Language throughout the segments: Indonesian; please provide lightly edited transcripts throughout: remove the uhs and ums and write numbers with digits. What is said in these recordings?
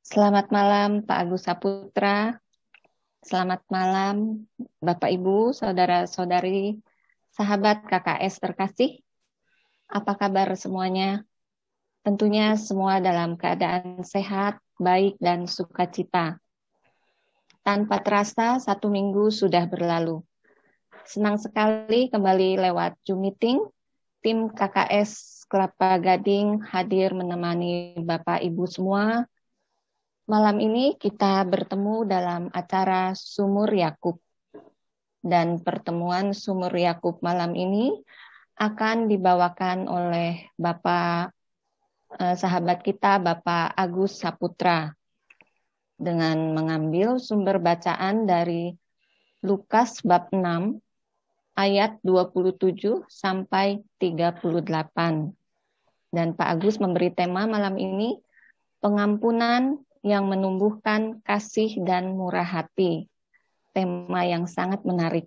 Selamat malam Pak Agus Saputra, selamat malam Bapak Ibu, saudara-saudari, sahabat KKS terkasih. Apa kabar semuanya? Tentunya semua dalam keadaan sehat, baik, dan sukacita. Tanpa terasa, 1 minggu sudah berlalu. Senang sekali kembali lewat Zoom meeting. Tim KKS Kelapa Gading hadir menemani Bapak Ibu semua. Malam ini kita bertemu dalam acara Sumur Yakub. Dan pertemuan Sumur Yakub malam ini akan dibawakan oleh sahabat kita, Bapak Agus Saputra, dengan mengambil sumber bacaan dari Lukas bab 6 ayat 27 sampai 38. Dan Pak Agus memberi tema malam ini, pengampunan yang menumbuhkan kasih dan murah hati. Tema yang sangat menarik.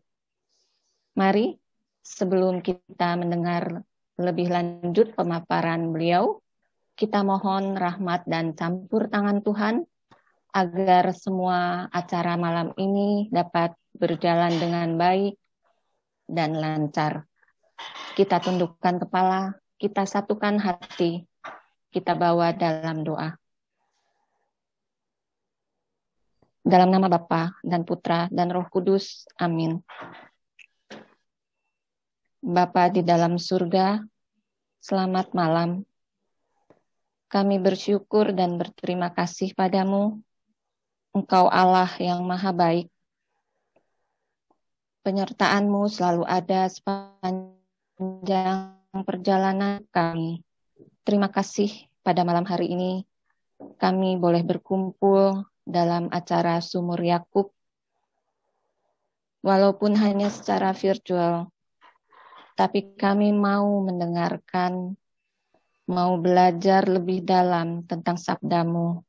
Mari, sebelum kita mendengar lebih lanjut pemaparan beliau, kita mohon rahmat dan campur tangan Tuhan agar semua acara malam ini dapat berjalan dengan baik dan lancar. Kita tundukkan kepala, kita satukan hati, kita bawa dalam doa. Dalam nama Bapa dan Putra dan Roh Kudus. Amin. Bapa di dalam surga, selamat malam. Kami bersyukur dan berterima kasih padamu. Engkau Allah yang maha baik. Penyertaan-Mu selalu ada sepanjang perjalanan kami. Terima kasih pada malam hari ini kami boleh berkumpul dalam acara Sumur Yakub, walaupun hanya secara virtual, tapi kami mau mendengarkan, mau belajar lebih dalam tentang sabda-Mu.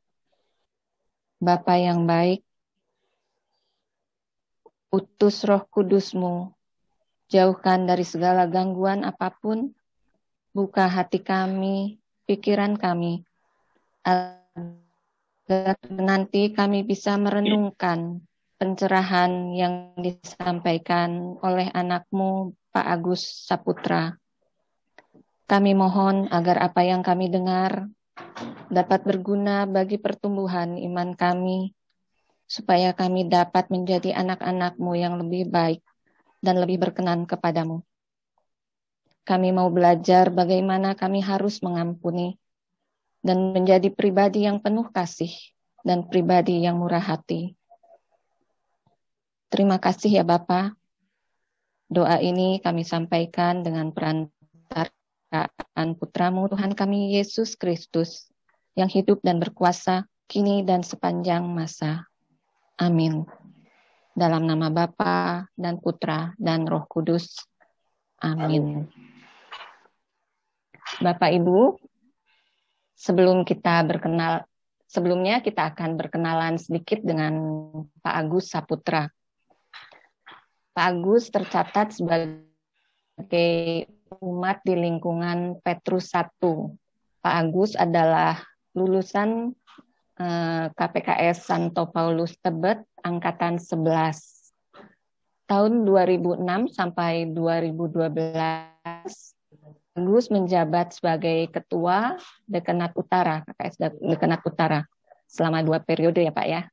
Bapa yang baik, utus Roh Kudus-Mu, jauhkan dari segala gangguan apapun, buka hati kami, pikiran kami, agar nanti kami bisa merenungkan pencerahan yang disampaikan oleh anak-Mu, Pak Agus Saputra. Kami mohon agar apa yang kami dengar dapat berguna bagi pertumbuhan iman kami, supaya kami dapat menjadi anak-anak-Mu yang lebih baik dan lebih berkenan kepadamu. Kami mau belajar bagaimana kami harus mengampuni dan menjadi pribadi yang penuh kasih dan pribadi yang murah hati. Terima kasih ya Bapa. Doa ini kami sampaikan dengan perantaraan Putra-Mu Tuhan kami Yesus Kristus, yang hidup dan berkuasa kini dan sepanjang masa. Amin. Dalam nama Bapa dan Putra dan Roh Kudus. Amin. Bapak Ibu, sebelumnya kita akan berkenalan sedikit dengan Pak Agus Saputra. Pak Agus tercatat sebagai umat di lingkungan Petrus I. Pak Agus adalah lulusan KPKS Santo Paulus Tebet angkatan 11. Tahun 2006 sampai 2012 Agus menjabat sebagai Ketua Dekanat Utara, KKS Dekanat Utara, selama 2 periode ya Pak ya.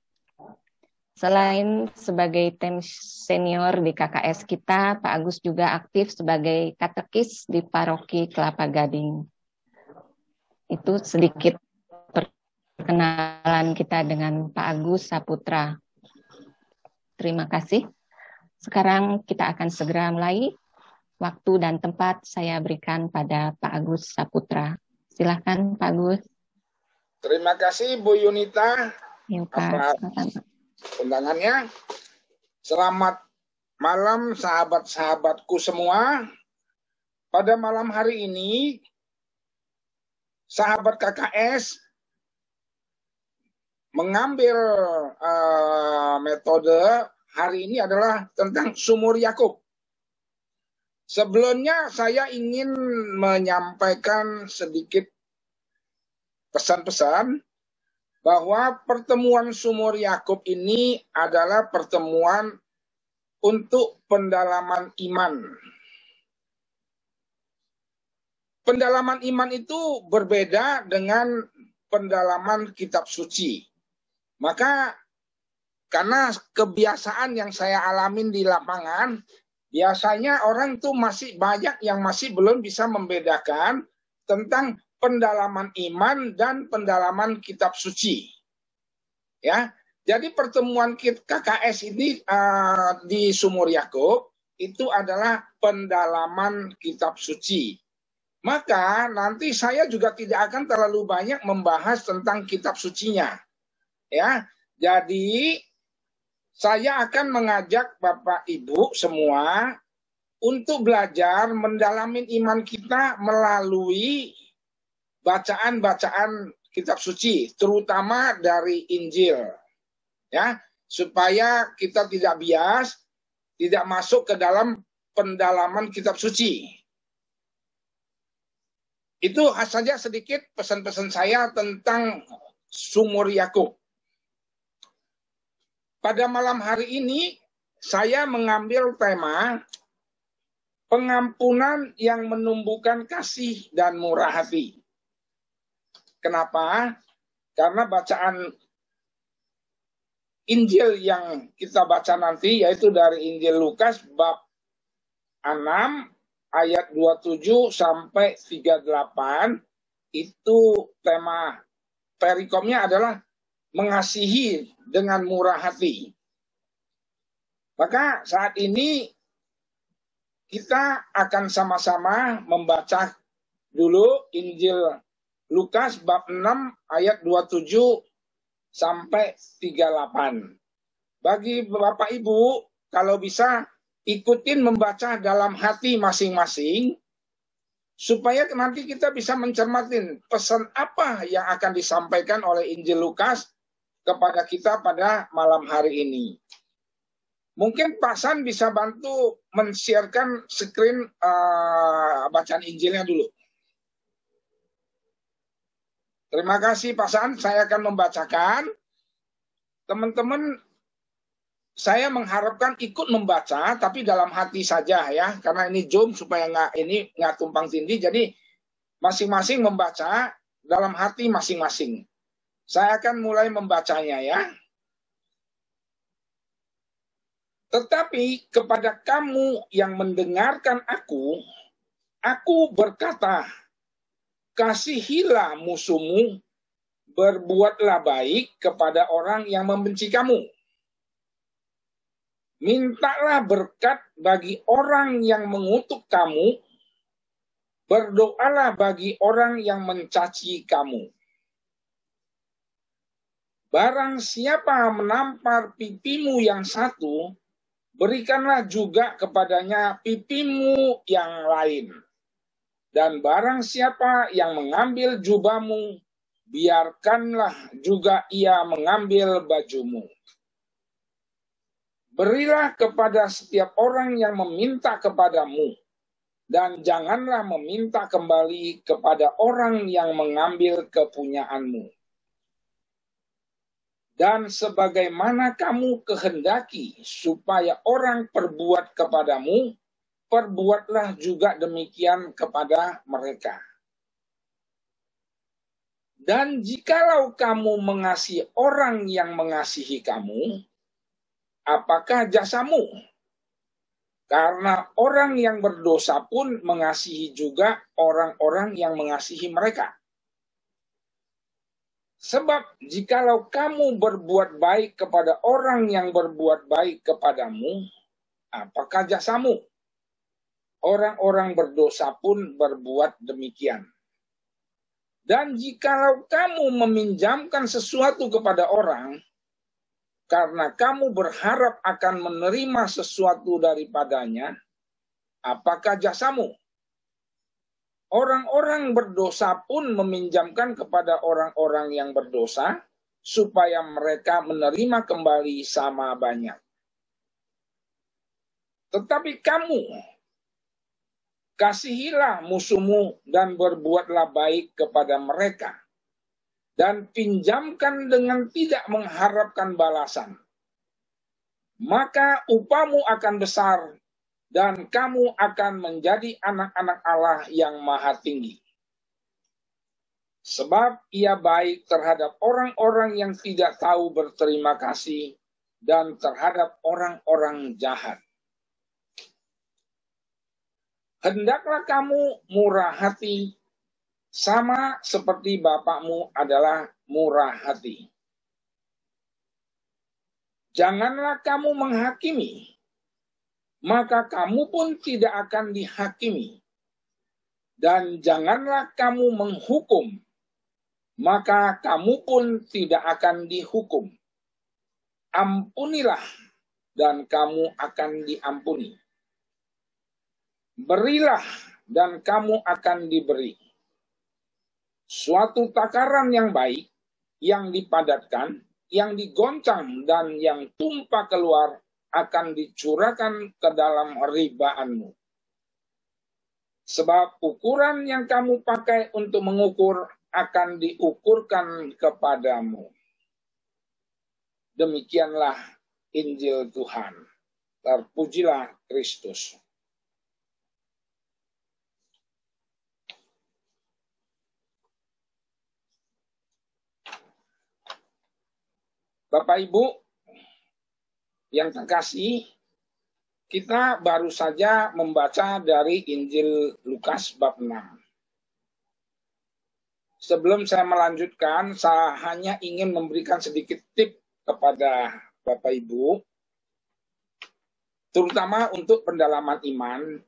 Selain sebagai tim senior di KKS kita, Pak Agus juga aktif sebagai katekis di Paroki Kelapa Gading. Itu sedikit perkenalan kita dengan Pak Agus Saputra. Terima kasih. Sekarang kita akan segera mulai. Waktu dan tempat saya berikan pada Pak Agus Saputra. Silakan Pak Agus. Terima kasih Bu Yunita atas undangannya. Selamat malam sahabat-sahabatku semua. Pada malam hari ini, sahabat KKS mengambil metode hari ini adalah tentang Sumur Yakub. Sebelumnya saya ingin menyampaikan sedikit pesan-pesan bahwa pertemuan Sumur Yakub ini adalah pertemuan untuk pendalaman iman. Pendalaman iman itu berbeda dengan pendalaman kitab suci. Maka karena kebiasaan yang saya alamin di lapangan, biasanya orang tuh masih banyak yang masih belum bisa membedakan tentang pendalaman iman dan pendalaman kitab suci. Ya, jadi pertemuan KKS ini di Sumur Yakub itu adalah pendalaman kitab suci. Maka nanti saya juga tidak akan terlalu banyak membahas tentang kitab sucinya. Ya, jadi saya akan mengajak Bapak Ibu semua untuk belajar mendalamin iman kita melalui bacaan-bacaan kitab suci, terutama dari Injil. Ya, supaya kita tidak bias, tidak masuk ke dalam pendalaman kitab suci. Itu saja sedikit pesan-pesan saya tentang Sumur Yakub. Pada malam hari ini saya mengambil tema pengampunan yang menumbuhkan kasih dan murah hati. Kenapa? Karena bacaan Injil yang kita baca nanti yaitu dari Injil Lukas bab 6 ayat 27 sampai 38 itu tema perikomnya adalah mengasihi dengan murah hati. Maka saat ini kita akan sama-sama membaca dulu Injil Lukas bab 6 ayat 27 sampai 38. Bagi Bapak Ibu, kalau bisa ikutin membaca dalam hati masing-masing, supaya nanti kita bisa mencermatin pesan apa yang akan disampaikan oleh Injil Lukas kepada kita pada malam hari ini. Mungkin Pak San bisa bantu men-sharekan screen bacaan Injilnya dulu. Terima kasih Pak San, saya akan membacakan. Teman-teman, saya mengharapkan ikut membaca, tapi dalam hati saja ya, karena ini Zoom supaya nggak tumpang tindih. Jadi masing-masing membaca dalam hati masing-masing. Saya akan mulai membacanya ya. Tetapi kepada kamu yang mendengarkan aku berkata, kasihilah musuhmu, berbuatlah baik kepada orang yang membenci kamu. Mintalah berkat bagi orang yang mengutuk kamu, berdoalah bagi orang yang mencaci kamu. Barang siapa menampar pipimu yang satu, berikanlah juga kepadanya pipimu yang lain. Dan barang siapa yang mengambil jubahmu, biarkanlah juga ia mengambil bajumu. Berilah kepada setiap orang yang meminta kepadamu, dan janganlah meminta kembali kepada orang yang mengambil kepunyaanmu. Dan sebagaimana kamu kehendaki supaya orang perbuat kepadamu, perbuatlah juga demikian kepada mereka. Dan jikalau kamu mengasihi orang yang mengasihi kamu, apakah jasamu? Karena orang yang berdosa pun mengasihi juga orang-orang yang mengasihi mereka. Sebab jikalau kamu berbuat baik kepada orang yang berbuat baik kepadamu, apakah jasamu? Orang-orang berdosa pun berbuat demikian. Dan jikalau kamu meminjamkan sesuatu kepada orang, karena kamu berharap akan menerima sesuatu daripadanya, apakah jasamu? Orang-orang berdosa pun meminjamkan kepada orang-orang yang berdosa, supaya mereka menerima kembali sama banyak. Tetapi kamu, kasihilah musuhmu dan berbuatlah baik kepada mereka, dan pinjamkan dengan tidak mengharapkan balasan. Maka upahmu akan besar dan kamu akan menjadi anak-anak Allah yang maha tinggi. Sebab ia baik terhadap orang-orang yang tidak tahu berterima kasih dan terhadap orang-orang jahat. Hendaklah kamu murah hati, sama seperti Bapakmu adalah murah hati. Janganlah kamu menghakimi, maka kamu pun tidak akan dihakimi. Dan janganlah kamu menghukum, maka kamu pun tidak akan dihukum. Ampunilah, dan kamu akan diampuni. Berilah, dan kamu akan diberi. Suatu takaran yang baik, yang dipadatkan, yang digoncang, dan yang tumpah keluar akan dicurahkan ke dalam ribaanmu. Sebab ukuran yang kamu pakai untuk mengukur akan diukurkan kepadamu. Demikianlah Injil Tuhan. Terpujilah Kristus. Bapak Ibu yang terkasih, kita baru saja membaca dari Injil Lukas bab 6. Sebelum saya melanjutkan, saya hanya ingin memberikan sedikit tip kepada Bapak Ibu, terutama untuk pendalaman iman.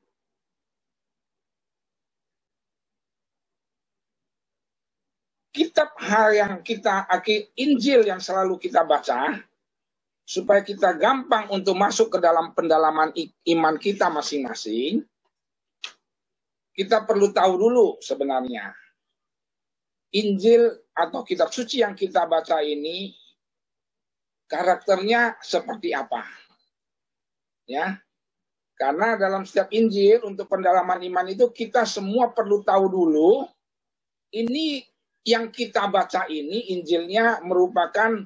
Kitab yang Injil yang selalu kita baca, supaya kita gampang untuk masuk ke dalam pendalaman iman kita masing-masing, kita perlu tahu dulu sebenarnya Injil atau kitab suci yang kita baca ini karakternya seperti apa. Ya. Karena dalam setiap Injil untuk pendalaman iman itu kita semua perlu tahu dulu ini yang kita baca ini Injilnya merupakan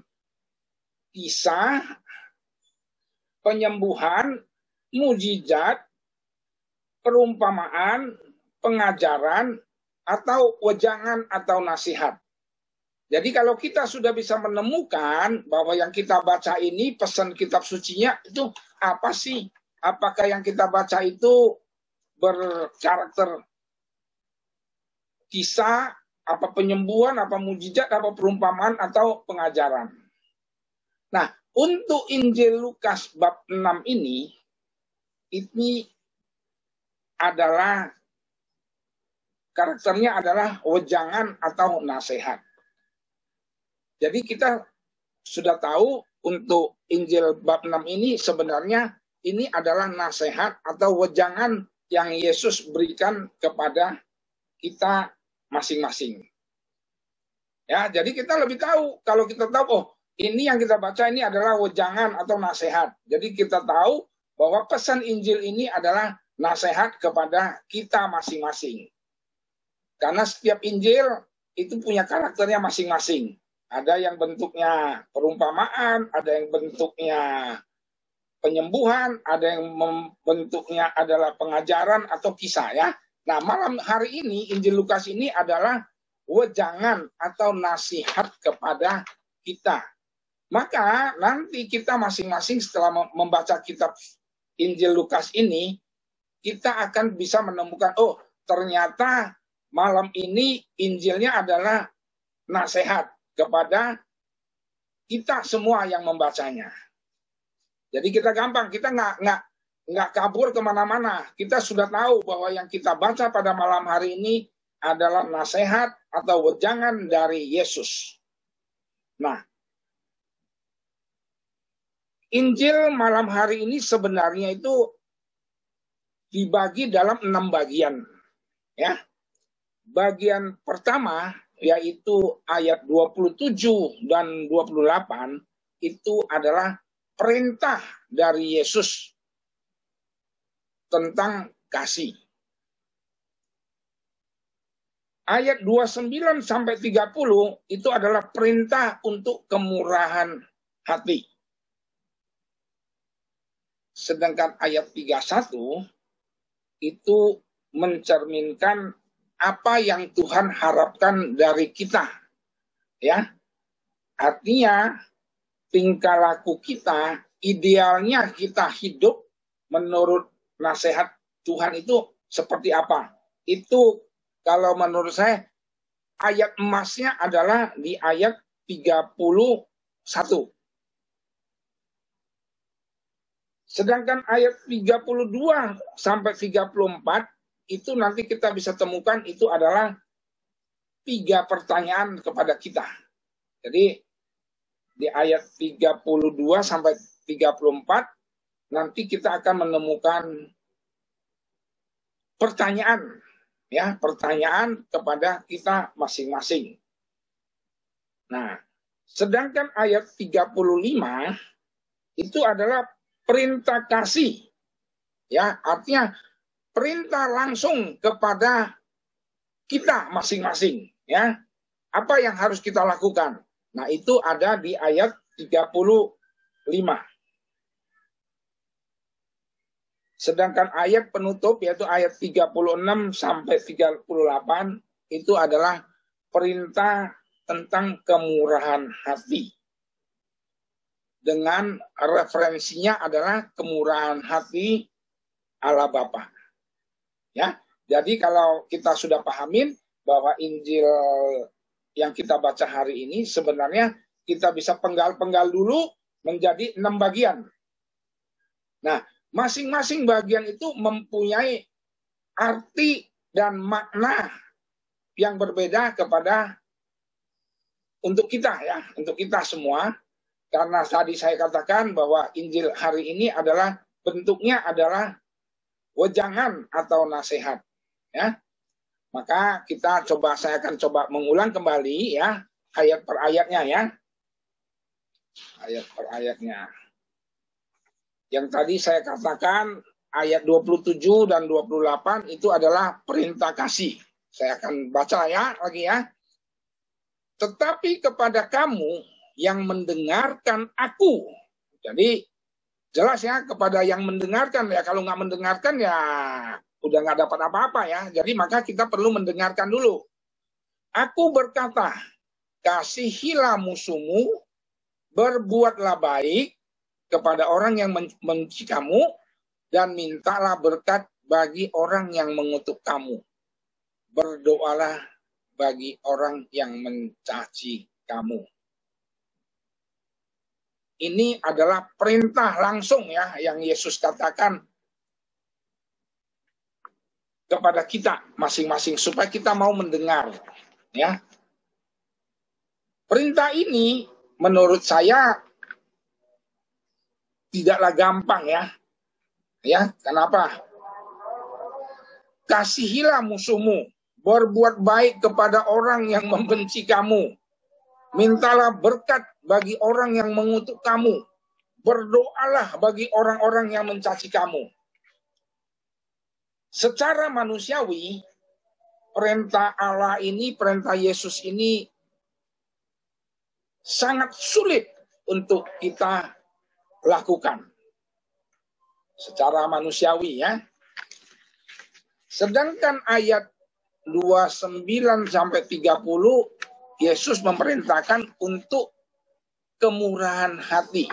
kisah penyembuhan, mujizat, perumpamaan, pengajaran, atau wejangan atau nasihat. Jadi kalau kita sudah bisa menemukan bahwa yang kita baca ini pesan kitab sucinya itu apa sih? Apakah yang kita baca itu berkarakter kisah, apa penyembuhan, apa mujizat, apa perumpamaan, atau pengajaran. Nah, untuk Injil Lukas bab 6 ini adalah karakternya adalah wejangan atau nasihat. Jadi kita sudah tahu untuk Injil bab 6 ini sebenarnya ini adalah nasihat atau wejangan yang Yesus berikan kepada kita masing-masing. Ya, jadi kita lebih tahu kalau kita tahu oh ini yang kita baca ini adalah wejangan atau nasihat. Jadi kita tahu bahwa pesan Injil ini adalah nasihat kepada kita masing-masing. Karena setiap Injil itu punya karakternya masing-masing. Ada yang bentuknya perumpamaan, ada yang bentuknya penyembuhan, ada yang bentuknya adalah pengajaran atau kisah ya. Nah, malam hari ini Injil Lukas ini adalah wejangan atau nasihat kepada kita. Maka nanti kita masing-masing setelah membaca kitab Injil Lukas ini, kita akan bisa menemukan, oh ternyata malam ini Injilnya adalah nasihat kepada kita semua yang membacanya. Jadi kita gampang, kita nggak kabur kemana-mana. Kita sudah tahu bahwa yang kita baca pada malam hari ini adalah nasihat atau wejangan dari Yesus. Nah, Injil malam hari ini sebenarnya itu dibagi dalam 6 bagian. Ya. Bagian pertama yaitu ayat 27 dan 28 itu adalah perintah dari Yesus tentang kasih. ayat 29 sampai 30 itu adalah perintah untuk kemurahan hati. Sedangkan ayat 31 itu mencerminkan apa yang Tuhan harapkan dari kita. Ya. Artinya tingkah laku kita, idealnya kita hidup menurut nasihat Tuhan itu seperti apa? Itu kalau menurut saya ayat emasnya adalah di ayat 31. Sedangkan ayat 32 sampai 34 itu nanti kita bisa temukan itu adalah 3 pertanyaan kepada kita. Jadi di ayat 32 sampai 34 nanti kita akan menemukan pertanyaan, ya, pertanyaan kepada kita masing-masing. Nah, sedangkan ayat 35 itu adalah perintah kasih. Ya, artinya perintah langsung kepada kita masing-masing, ya. Apa yang harus kita lakukan? Nah, itu ada di ayat 35. Sedangkan ayat penutup yaitu ayat 36 sampai 38 itu adalah perintah tentang kemurahan hati. Dengan referensinya adalah kemurahan hati Allah Bapa. Ya, jadi kalau kita sudah pahamin bahwa Injil yang kita baca hari ini sebenarnya kita bisa penggal-penggal dulu menjadi 6 bagian. Nah, masing-masing bagian itu mempunyai arti dan makna yang berbeda kepada untuk kita, ya, untuk kita semua. Karena tadi saya katakan bahwa Injil hari ini adalah bentuknya adalah wejangan atau nasihat, ya. Maka saya akan coba mengulang kembali, ya, ayat per ayatnya, ya. Ayat per ayatnya. Yang tadi saya katakan ayat 27 dan 28 itu adalah perintah kasih. Saya akan baca, ya, lagi, ya. Tetapi kepada kamu yang mendengarkan aku. Jadi jelas, ya, kepada yang mendengarkan, ya. Kalau nggak mendengarkan, ya udah nggak dapat apa-apa, ya. Jadi maka kita perlu mendengarkan dulu. Aku berkata, kasihilah musuhmu, berbuatlah baik kepada orang yang membenci kamu, dan mintalah berkat bagi orang yang mengutuk kamu. Berdoalah bagi orang yang mencaci kamu. Ini adalah perintah langsung, ya, yang Yesus katakan kepada kita masing-masing supaya kita mau mendengar, ya. Perintah ini menurut saya tidaklah gampang, ya. Ya, kenapa? Kasihilah musuhmu, berbuat baik kepada orang yang membenci kamu. Mintalah berkat bagi orang yang mengutuk kamu. Berdoalah bagi orang-orang yang mencaci kamu. Secara manusiawi, perintah Allah ini, perintah Yesus ini sangat sulit untuk kita lakukan. Secara manusiawi, ya. Sedangkan ayat 29 sampai 30 Yesus memerintahkan untuk kemurahan hati.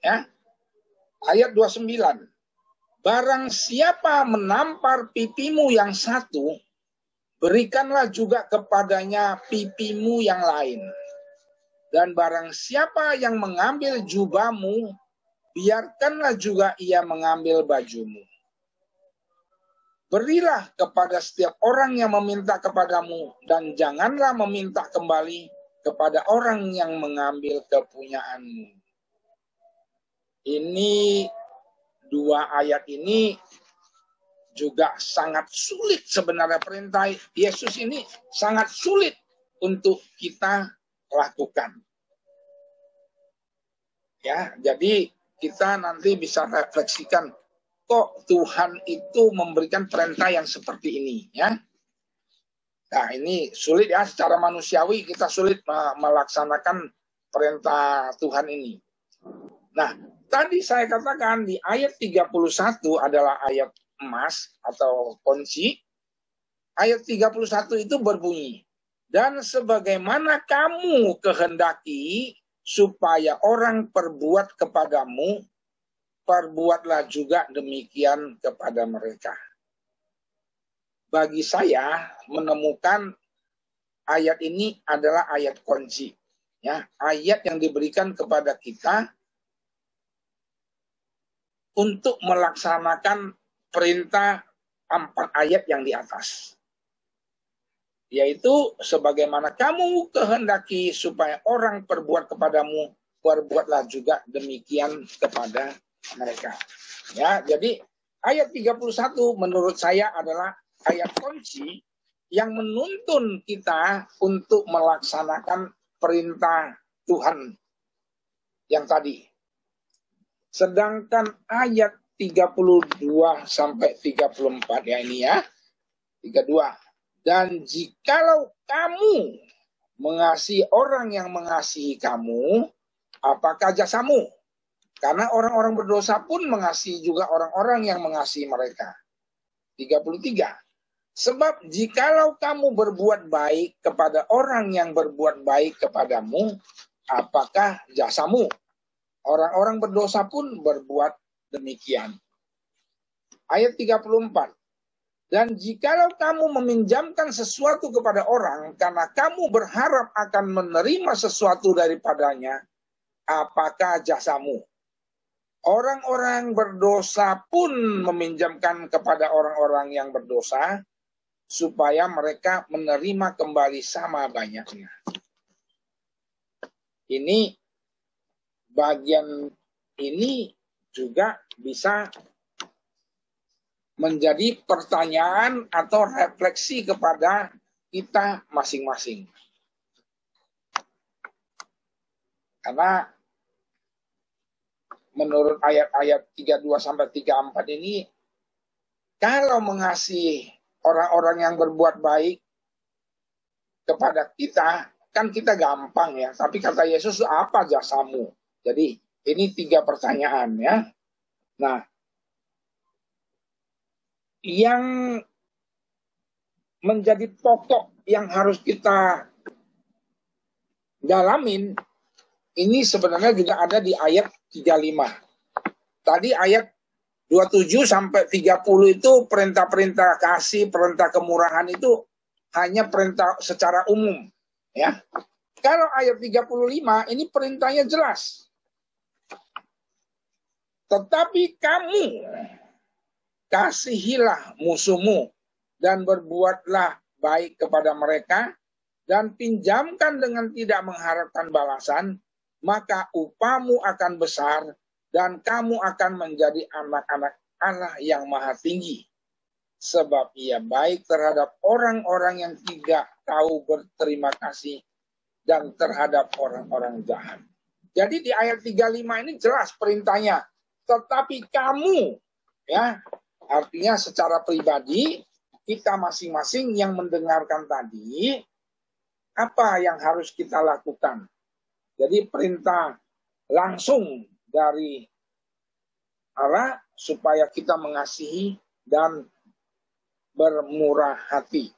Ya. Ayat 29. Barang siapa menampar pipimu yang satu, berikanlah juga kepadanya pipimu yang lain. Dan barang siapa yang mengambil jubahmu, biarkanlah juga ia mengambil bajumu. Berilah kepada setiap orang yang meminta kepadamu, dan janganlah meminta kembali kepada orang yang mengambil kepunyaanmu. Ini 2 ayat ini juga sangat sulit sebenarnya, perintah Yesus ini sangat sulit untuk kita lakukan. Ya, jadi kita nanti bisa refleksikan, kok Tuhan itu memberikan perintah yang seperti ini, ya. Nah, ini sulit ya, secara manusiawi kita sulit melaksanakan perintah Tuhan ini. Nah, tadi saya katakan di ayat 31 adalah ayat emas atau kunci. Ayat 31 itu berbunyi, dan sebagaimana kamu kehendaki supaya orang perbuat kepadamu, perbuatlah juga demikian kepada mereka. Bagi saya menemukan ayat ini adalah ayat kunci, ya, ayat yang diberikan kepada kita untuk melaksanakan perintah 4 ayat yang di atas. Yaitu sebagaimana kamu kehendaki supaya orang perbuat kepadamu, perbuatlah juga demikian kepada mereka. Ya, jadi ayat 31 menurut saya adalah ayat kunci yang menuntun kita untuk melaksanakan perintah Tuhan yang tadi. Sedangkan ayat 32 sampai 34 ya ini ya. 32. Dan jikalau kamu mengasihi orang yang mengasihi kamu, apakah jasamu? Karena orang-orang berdosa pun mengasihi juga orang-orang yang mengasihi mereka. 33. Sebab jikalau kamu berbuat baik kepada orang yang berbuat baik kepadamu, apakah jasamu? Orang-orang berdosa pun berbuat demikian. Ayat 34. Dan jikalau kamu meminjamkan sesuatu kepada orang karena kamu berharap akan menerima sesuatu daripadanya, apakah jasamu? Orang-orang berdosa pun meminjamkan kepada orang-orang yang berdosa supaya mereka menerima kembali sama banyaknya. Ini bagian ini juga bisa menjadi pertanyaan atau refleksi kepada kita masing-masing. Karena menurut ayat-ayat 32 sampai 34 ini, kalau mengasihi orang-orang yang berbuat baik kepada kita, kan kita gampang ya. Tapi kata Yesus, apa jasamu? Jadi ini 3 pertanyaan ya. Nah, yang menjadi pokok yang harus kita dalamin ini sebenarnya juga ada di ayat 35. Tadi ayat 27 sampai 30 itu perintah-perintah kasih, perintah kemurahan itu hanya perintah secara umum, ya. Kalau ayat 35 ini perintahnya jelas. Tetapi kamu kasihilah musuhmu dan berbuatlah baik kepada mereka dan pinjamkan dengan tidak mengharapkan balasan, maka upahmu akan besar dan kamu akan menjadi anak-anak Allah yang maha tinggi. Sebab ia baik terhadap orang-orang yang tidak tahu berterima kasih dan terhadap orang-orang jahat. Jadi di ayat 35 ini jelas perintahnya. Tetapi kamu, ya, artinya secara pribadi, kita masing-masing yang mendengarkan tadi, apa yang harus kita lakukan? Jadi perintah langsung dari Allah supaya kita mengasihi dan bermurah hati.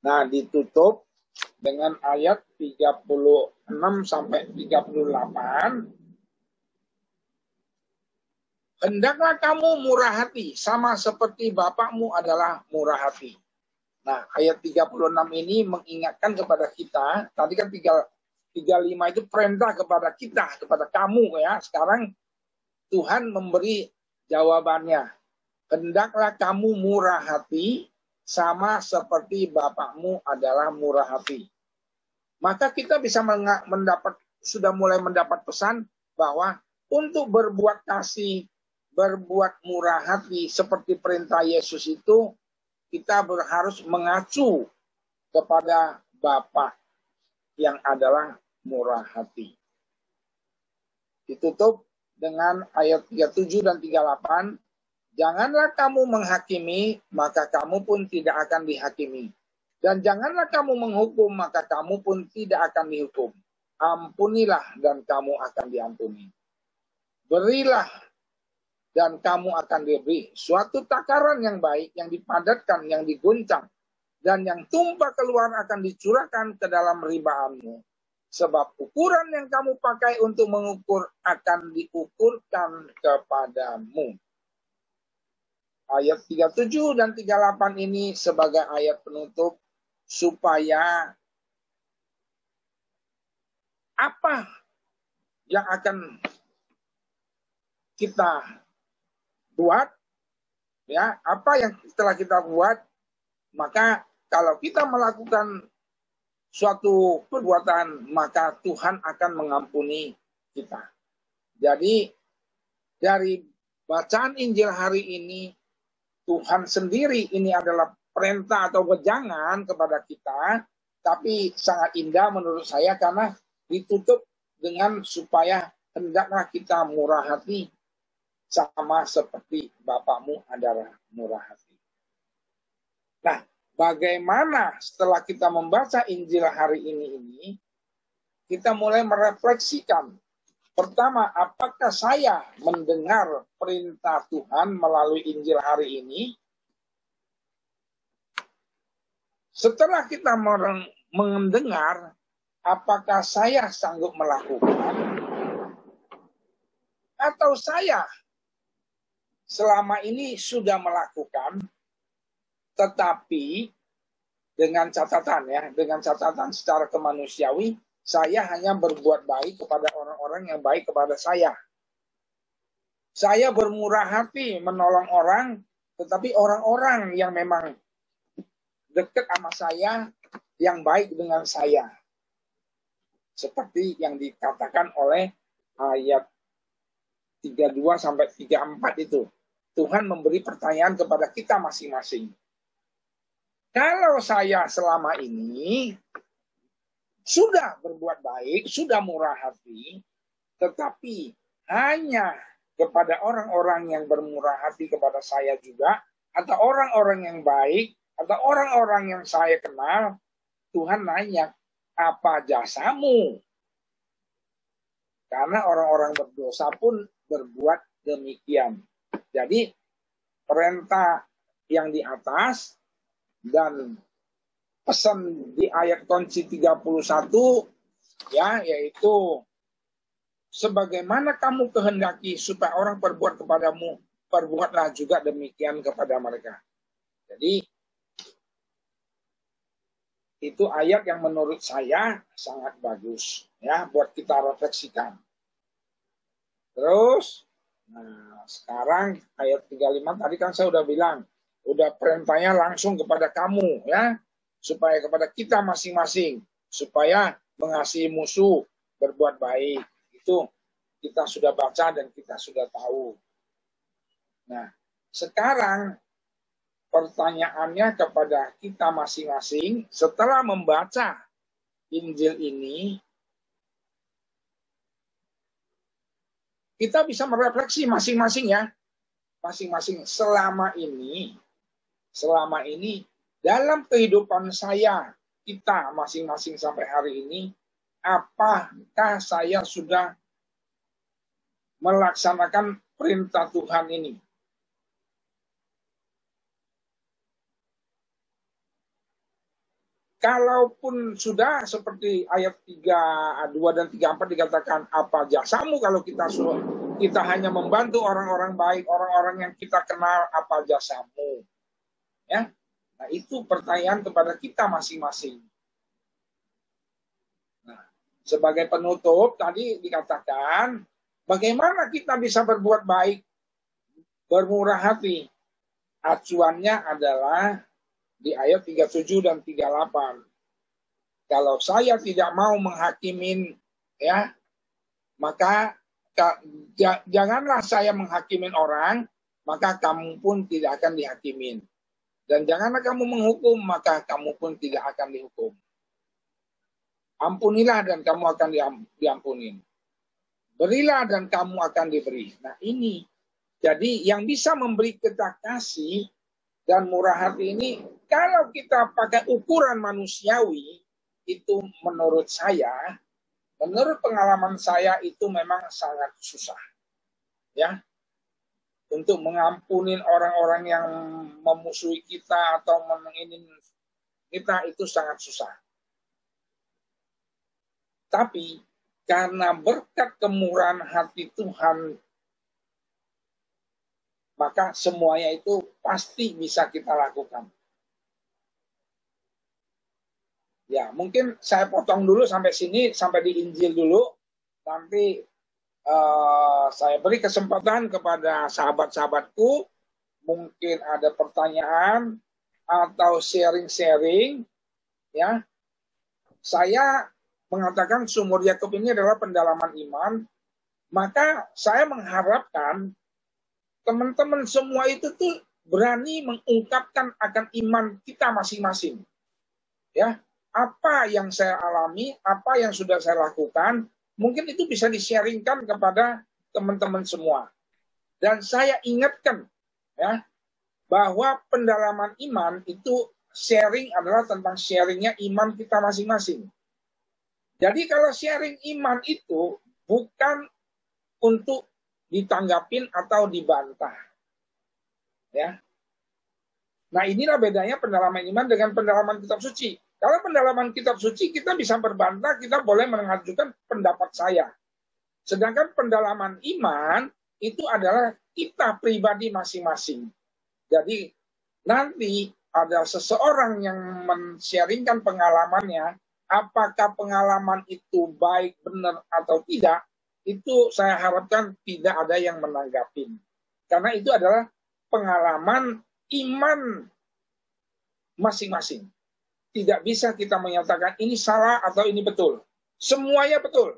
Nah, ditutup dengan ayat 36 sampai 38. Hendaklah kamu murah hati, sama seperti Bapakmu adalah murah hati. Nah, ayat 36 ini mengingatkan kepada kita, tadi kan 35 itu perintah kepada kita, kepada kamu ya. Sekarang Tuhan memberi jawabannya. Hendaklah kamu murah hati, sama seperti Bapakmu adalah murah hati. Maka kita bisa sudah mulai mendapat pesan bahwa untuk berbuat kasih, berbuat murah hati seperti perintah Yesus itu, kita harus mengacu kepada Bapa yang adalah murah hati. Ditutup dengan ayat 37 dan 38. Janganlah kamu menghakimi, maka kamu pun tidak akan dihakimi. Dan janganlah kamu menghukum, maka kamu pun tidak akan dihukum. Ampunilah dan kamu akan diampuni. Berilah dan kamu akan diberi. Suatu takaran yang baik, yang dipadatkan, yang diguncang, dan yang tumpah keluar akan dicurahkan ke dalam ribaanmu. Sebab ukuran yang kamu pakai untuk mengukur akan diukurkan kepadamu. Ayat 37 dan 38 ini sebagai ayat penutup supaya apa yang akan kita buat, ya, apa yang setelah kita buat, maka kalau kita melakukan suatu perbuatan, maka Tuhan akan mengampuni kita. Jadi dari bacaan Injil hari ini, Tuhan sendiri ini adalah perintah atau wejangan kepada kita, tapi sangat indah menurut saya karena ditutup dengan supaya hendaklah kita murah hati sama seperti Bapakmu adalah murah hati. Nah, bagaimana setelah kita membaca Injil hari ini kita mulai merefleksikan. Pertama, apakah saya mendengar perintah Tuhan melalui Injil hari ini? Setelah kita mendengar, apakah saya sanggup melakukan? Atau saya selama ini sudah melakukan, tetapi dengan catatan secara kemanusiawi, saya hanya berbuat baik kepada orang-orang yang baik kepada saya. Saya bermurah hati menolong orang, tetapi orang-orang yang memang dekat sama saya, yang baik dengan saya. Seperti yang dikatakan oleh ayat 32 sampai 34 itu. Tuhan memberi pertanyaan kepada kita masing-masing. Kalau saya selama ini sudah berbuat baik, sudah murah hati, tetapi hanya kepada orang-orang yang bermurah hati kepada saya juga, atau orang-orang yang baik, atau orang-orang yang saya kenal, Tuhan nanya, apa jasamu? Karena orang-orang berdosa pun berbuat demikian. Jadi perintah yang di atas dan pesan di ayat kunci 31 ya, yaitu sebagaimana kamu kehendaki supaya orang berbuat kepadamu, perbuatlah juga demikian kepada mereka. Jadi itu ayat yang menurut saya sangat bagus ya buat kita refleksikan. Terus sekarang ayat 35 tadi kan saya udah bilang, udah perintahnya langsung kepada kamu ya, supaya kepada kita masing-masing, supaya mengasihi musuh, berbuat baik. Itu kita sudah baca dan kita sudah tahu. Nah, sekarang pertanyaannya kepada kita masing-masing, setelah membaca Injil ini, kita bisa merefleksi masing-masing ya. Masing-masing selama ini dalam kehidupan saya, kita masing-masing sampai hari ini, apakah saya sudah melaksanakan perintah Tuhan ini? Kalaupun sudah seperti ayat 32 dan 34 dikatakan, apa jasamu kalau kita hanya membantu orang-orang baik, orang-orang yang kita kenal, apa jasamu? Ya. Nah, itu pertanyaan kepada kita masing-masing. Nah, sebagai penutup tadi dikatakan, bagaimana kita bisa berbuat baik, bermurah hati? Acuannya adalah di ayat 37 dan 38. Kalau saya tidak mau menghakimin, ya, maka janganlah saya menghakimin orang, maka kamu pun tidak akan dihakimin. Dan janganlah kamu menghukum, maka kamu pun tidak akan dihukum. Ampunilah dan kamu akan diampuni. Berilah dan kamu akan diberi. Nah, ini Jadi yang bisa memberi kita kasih dan murah hati ini, kalau kita pakai ukuran manusiawi, itu menurut saya, menurut pengalaman saya itu memang sangat susah. Ya, untuk mengampuni orang-orang yang memusuhi kita atau mengingin kita itu sangat susah. Tapi karena berkat kemurahan hati Tuhan, maka semuanya itu pasti bisa kita lakukan. Ya, mungkin saya potong dulu sampai sini, sampai di Injil dulu. Nanti saya beri kesempatan kepada sahabat-sahabatku, mungkin ada pertanyaan atau sharing-sharing. Ya, saya mengatakan sumur Yakub ini adalah pendalaman iman, maka saya mengharapkan teman-teman semua itu tuh berani mengungkapkan akan iman kita masing-masing. Ya, apa yang saya alami, apa yang sudah saya lakukan, mungkin itu bisa di-sharingkan kepada teman-teman semua. Dan saya ingatkan ya, bahwa pendalaman iman itu sharing adalah tentang sharingnya iman kita masing-masing. Jadi kalau sharing iman itu bukan untuk ditanggapin atau dibantah. Ya. Nah, inilah bedanya pendalaman iman dengan pendalaman kitab suci. Kalau pendalaman kitab suci kita bisa berbantah, kita boleh mengajukan pendapat saya. Sedangkan pendalaman iman itu adalah kita pribadi masing-masing. Jadi nanti ada seseorang yang men-sharingkan pengalamannya, apakah pengalaman itu baik, benar atau tidak, itu saya harapkan tidak ada yang menanggapi. Karena itu adalah pengalaman iman masing-masing. Tidak bisa kita menyatakan ini salah atau ini betul. Semuanya betul.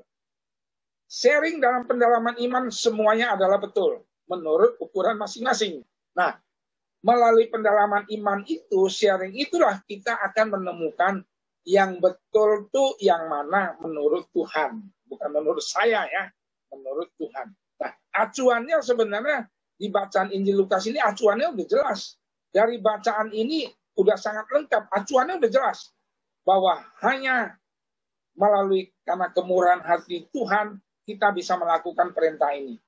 Sharing dalam pendalaman iman semuanya adalah betul. Menurut ukuran masing-masing. Nah, melalui pendalaman iman itu, sharing itulah kita akan menemukan yang betul tuh yang mana menurut Tuhan. Bukan menurut saya ya, menurut Tuhan. Nah, acuannya sebenarnya di bacaan Injil Lukas ini acuannya udah jelas. Dari bacaan ini udah sangat lengkap, acuannya udah jelas. Bahwa hanya melalui karena kemurahan hati Tuhan, kita bisa melakukan perintah ini.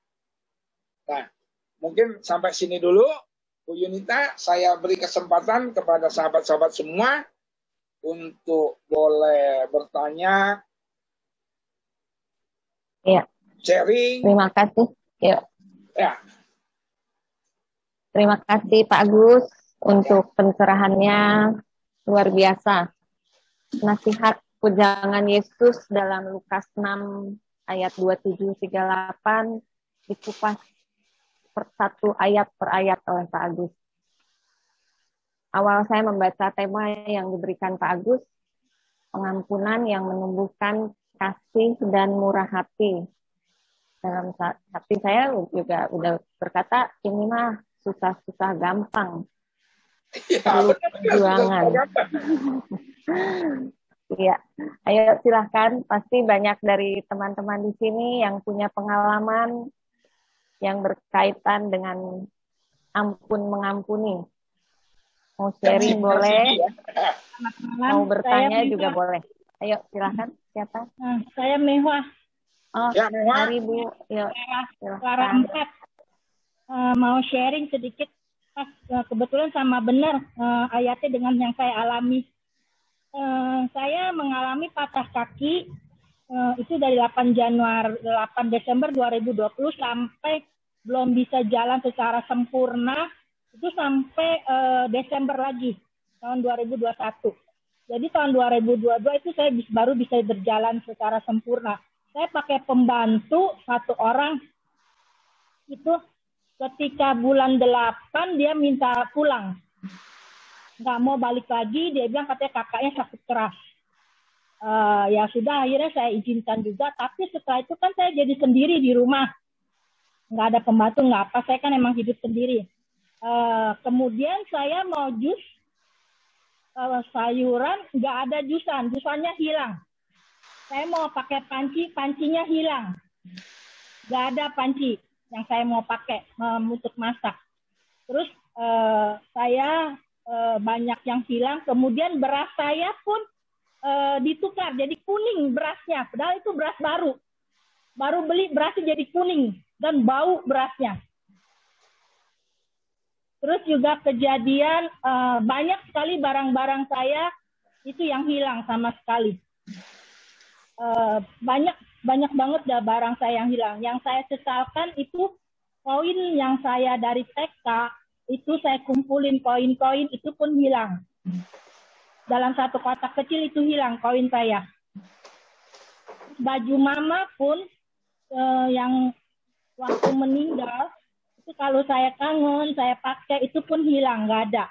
Nah, mungkin sampai sini dulu, Bu Yunita, saya beri kesempatan kepada sahabat-sahabat semua untuk boleh bertanya, ya, sharing. Terima kasih. Ya. Ya. Terima kasih Pak Agus untuk pencerahannya, luar biasa. Nasihat pujangan Yesus dalam Lukas 6 ayat 27-38 dikupas satu ayat per ayat oleh Pak Agus. Awal saya membaca tema yang diberikan Pak Agus, pengampunan yang menumbuhkan kasih dan murah hati. Dalam hati saya juga udah berkata, ini mah susah-susah gampang. Perlu perjuangan. Iya, ayo silahkan. Pasti banyak dari teman-teman di sini yang punya pengalaman yang berkaitan dengan ampun mengampuni. Mau sharing boleh, mau bertanya juga boleh. Ayo silahkan, siapa? Saya Mewah. Oh, ya, Mewah. Mari Bu, yuk. Suara 4. Mau sharing sedikit. Kebetulan sama benar ayatnya dengan yang saya alami. Saya mengalami patah kaki itu dari 8 Desember 2020 sampai belum bisa jalan secara sempurna itu sampai Desember lagi tahun 2021. Jadi tahun 2022 itu saya baru bisa berjalan secara sempurna. Saya pakai pembantu 1 orang itu ketika bulan 8 dia minta pulang. Nggak mau balik lagi, dia bilang katanya kakaknya sakit keras. Ya sudah, akhirnya saya izinkan juga. Tapi setelah itu kan saya jadi sendiri di rumah. Nggak ada pembantu, nggak apa. Saya kan emang hidup sendiri. Kemudian saya mau jus sayuran, nggak ada jusan. Jusannya hilang. Saya mau pakai panci, pancinya hilang. Nggak ada panci. yang saya mau pakai untuk masak. Terus saya banyak yang hilang. Kemudian beras saya pun ditukar jadi kuning berasnya. Padahal itu beras baru. Baru beli berasnya jadi kuning dan bau berasnya. Terus juga kejadian banyak sekali barang-barang saya itu yang hilang sama sekali. Banyak banget dah barang saya yang hilang. Yang saya sesalkan itu koin yang saya dari TK itu saya kumpulin koin-koin itu pun hilang. Dalam satu kotak kecil itu hilang koin saya. Baju mama pun yang waktu meninggal itu kalau saya kangen, saya pakai itu pun hilang, nggak ada.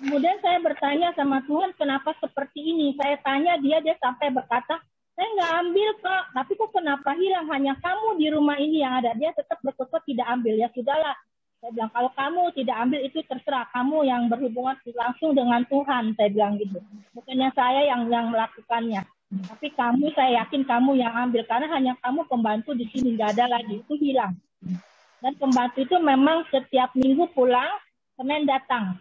Kemudian saya bertanya sama Tuhan, kenapa seperti ini? Saya tanya dia sampai berkata, saya nggak ambil Kak, tapi kok kenapa hilang? Hanya kamu di rumah ini yang ada. Dia tetap berkata tidak ambil. Ya sudahlah. Saya bilang, kalau kamu tidak ambil itu terserah. Kamu yang berhubungan langsung dengan Tuhan. Saya bilang gitu. Bukannya saya yang melakukannya. Tapi kamu, saya yakin kamu yang ambil. Karena hanya kamu pembantu di sini. Nggak ada lagi. Itu hilang. Dan pembantu itu memang setiap minggu pulang, Senin datang.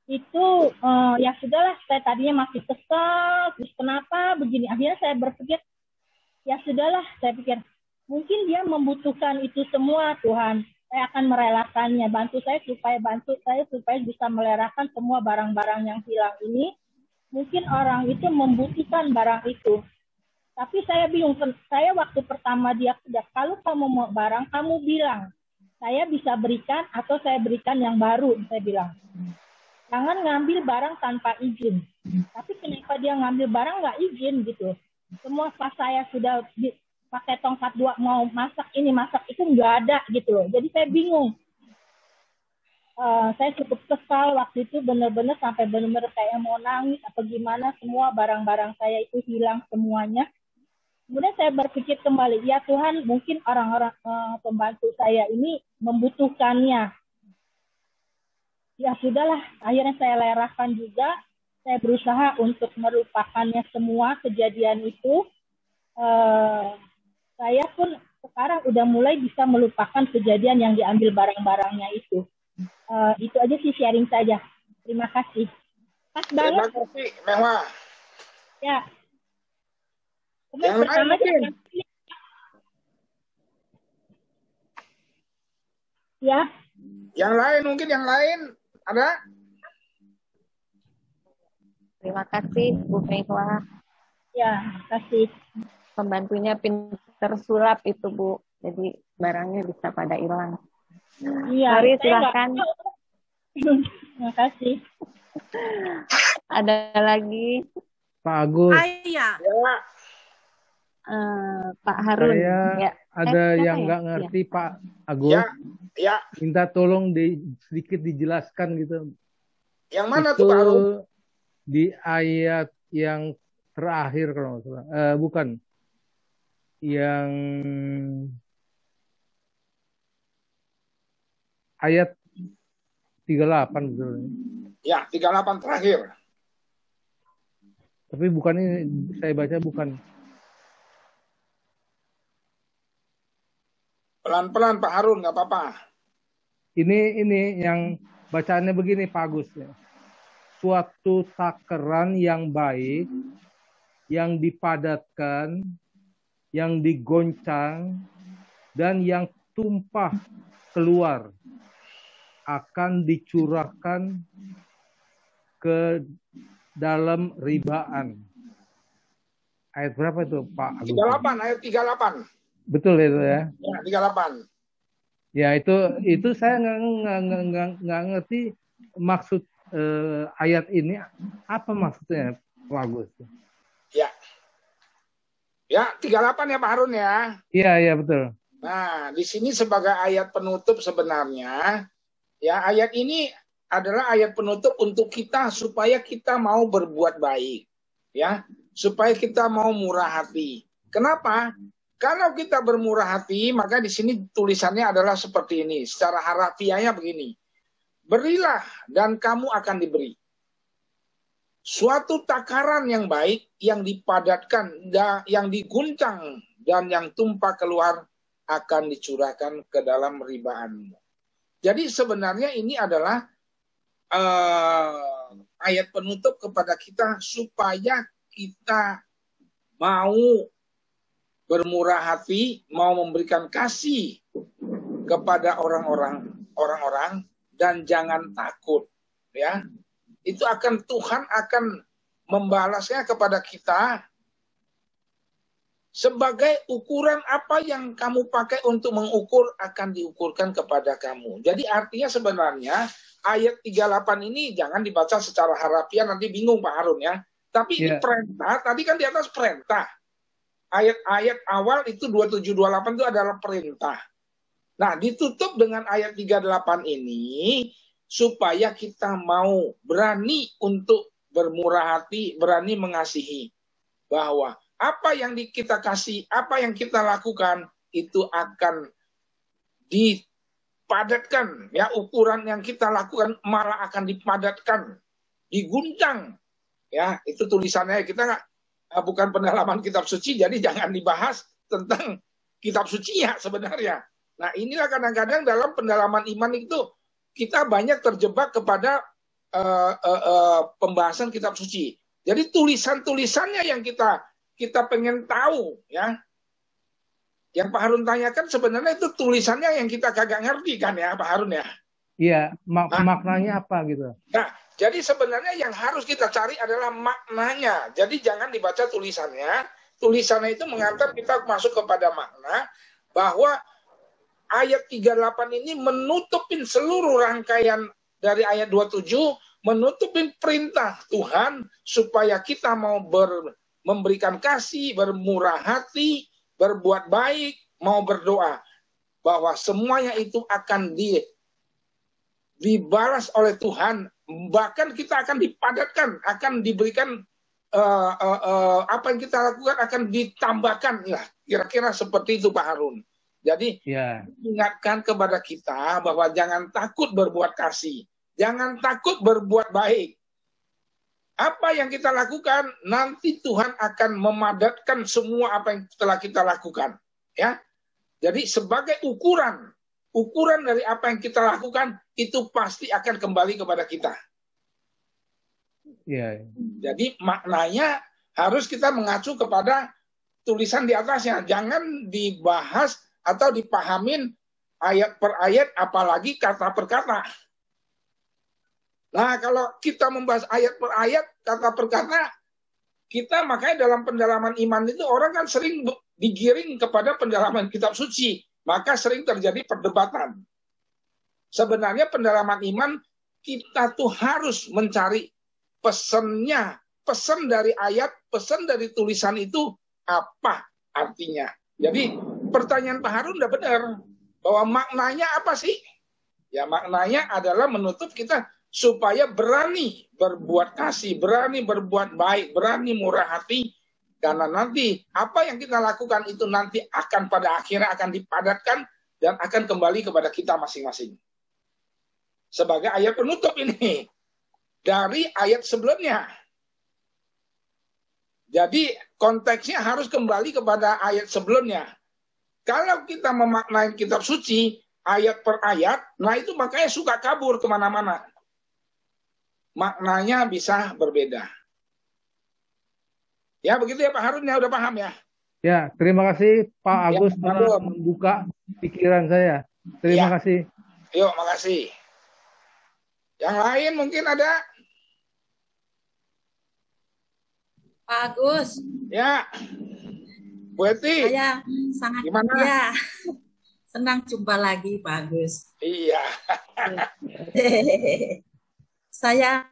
Itu ya sudahlah, saya tadinya masih kesal, terus kenapa begini, akhirnya saya berpikir ya sudahlah, saya pikir mungkin dia membutuhkan itu semua. Tuhan, saya akan merelakannya, bantu saya supaya bisa merelakan semua barang-barang yang hilang ini. Mungkin orang itu membutuhkan barang itu, tapi saya bingung. Saya waktu pertama dia sudah, kalau kamu mau barang kamu bilang, saya bisa berikan atau saya berikan yang baru, saya bilang. Jangan ngambil barang tanpa izin. Tapi kenapa dia ngambil barang nggak izin gitu? Semua pas saya sudah pakai tongkat 2 mau masak ini masak itu nggak ada gitu loh. Jadi saya bingung. Saya cukup kesal waktu itu, benar-benar sampai benar-benar kayak mau nangis atau gimana. Semua barang-barang saya itu hilang semuanya. Kemudian saya berpikir kembali, ya Tuhan, mungkin orang-orang pembantu saya ini membutuhkannya. Ya sudahlah, akhirnya saya lerahkan juga. Saya berusaha untuk melupakannya semua kejadian itu. Saya pun sekarang udah mulai bisa melupakan kejadian yang diambil barang-barangnya itu. Itu aja sih sharing saja. Terima kasih. Pas banget. Terima kasih, Mehwa. Ya. Yang lain mungkin. Ya. Yang lain mungkin, yang lain. Ada? Terima kasih Bu Mehwa. Ya, kasih. Pembantunya pinter sulap itu Bu. Jadi barangnya bisa pada hilang. Iya. Mari silakan. Terima kasih. Ada lagi Pak Agus. Iya. Ya. Pak Harun. Saya ya. ada Siapa yang ya? nggak ngerti Ya. Pak Agus. Ya. Minta tolong sedikit dijelaskan gitu. Yang mana itu tuh Pak Harun? Di ayat yang terakhir kalau nggak salah. Bukan. Yang ayat 38 betul. Ya, 38 terakhir. Tapi bukan ini, saya baca bukan. Pelan-pelan Pak Harun, nggak apa-apa. Ini yang bacaannya begini Pak Agus. Suatu takaran yang baik, yang dipadatkan, yang digoncang, dan yang tumpah keluar akan dicurahkan ke dalam ribaan. Ayat berapa itu Pak Agus? 38, ayat 38. Betul itu ya? Ya, 38. Ya itu saya nggak ngerti maksud ayat ini apa maksudnya Pak Agus? Ya. Ya, 38 ya Pak Harun ya. Iya betul. Nah, di sini sebagai ayat penutup sebenarnya, ya ayat ini adalah ayat penutup untuk kita supaya kita mau berbuat baik, ya, supaya kita mau murah hati. Kenapa? Kalau kita bermurah hati, maka di sini tulisannya adalah seperti ini. Secara harafiahnya begini. Berilah dan kamu akan diberi. Suatu takaran yang baik, yang dipadatkan, yang diguncang dan yang tumpah keluar akan dicurahkan ke dalam ribaanmu. Jadi sebenarnya ini adalah ayat penutup kepada kita supaya kita mau bermurah hati, mau memberikan kasih kepada orang-orang dan jangan takut, ya. Itu Tuhan akan membalasnya kepada kita sebagai ukuran apa yang kamu pakai untuk mengukur akan diukurkan kepada kamu. Jadi artinya sebenarnya ayat 38 ini jangan dibaca secara harafiah, nanti bingung Pak Harun ya. Tapi ini perintah, tadi kan di atas perintah. Ayat-ayat awal itu 27-28 itu adalah perintah. Nah, ditutup dengan ayat 38 ini supaya kita mau berani untuk bermurah hati, berani mengasihi. Bahwa apa yang kita kasih, apa yang kita lakukan itu akan dipadatkan. Ya, ukuran yang kita lakukan malah akan dipadatkan, diguncang. Ya, itu tulisannya kita bukan pendalaman kitab suci, jadi jangan dibahas tentang kitab suci ya sebenarnya. Nah, inilah kadang-kadang dalam pendalaman iman itu kita banyak terjebak kepada pembahasan kitab suci. Jadi tulisan-tulisannya yang kita pengen tahu ya. Yang Pak Harun tanyakan sebenarnya itu tulisannya yang kita kagak ngerti kan ya Pak Harun ya. Iya, maknanya apa gitu. Nah, jadi sebenarnya yang harus kita cari adalah maknanya. Jadi jangan dibaca tulisannya. Tulisannya itu mengantar kita masuk kepada makna bahwa ayat 38 ini menutupin seluruh rangkaian dari ayat 27, menutupin perintah Tuhan supaya kita mau memberikan kasih, bermurah hati, berbuat baik, mau berdoa. Bahwa semuanya itu akan dibalas oleh Tuhan, bahkan kita akan dipadatkan, akan diberikan apa yang kita lakukan akan ditambahkan. Ya, kira-kira seperti itu Pak Harun. Jadi ingatkan kepada kita bahwa jangan takut berbuat kasih, jangan takut berbuat baik. Apa yang kita lakukan nanti Tuhan akan memadatkan semua apa yang telah kita lakukan. Ya, jadi sebagai ukuran dari apa yang kita lakukan itu pasti akan kembali kepada kita. Jadi maknanya harus kita mengacu kepada tulisan di atasnya, jangan dibahas atau dipahamin ayat per ayat, apalagi kata per kata. Nah, kalau kita membahas ayat per ayat, kata per kata, kita makanya dalam pendalaman iman itu orang kan sering digiring kepada pendalaman kitab suci, maka sering terjadi perdebatan. Sebenarnya pendalaman iman kita tuh harus mencari pesannya, pesan dari ayat, pesan dari tulisan itu apa artinya. Jadi pertanyaan Pak Harun udah benar, bahwa maknanya apa sih? Ya maknanya adalah menutup kita supaya berani berbuat kasih, berani berbuat baik, berani murah hati, karena nanti apa yang kita lakukan itu nanti akan pada akhirnya akan dipadatkan dan akan kembali kepada kita masing-masing. Sebagai ayat penutup ini dari ayat sebelumnya. Jadi konteksnya harus kembali kepada ayat sebelumnya. Kalau kita memaknai kitab suci ayat per ayat, nah itu makanya suka kabur kemana-mana. Maknanya bisa berbeda. Ya begitu ya Pak Harun, ya udah paham ya? Ya, terima kasih Pak Agus telah membuka pikiran saya. Terima kasih. Yuk, makasih. Yang lain mungkin ada? Pak Agus. Ya. Bu Eti. Saya sangat gimana? Ya, senang jumpa lagi Pak Agus. Iya. Saya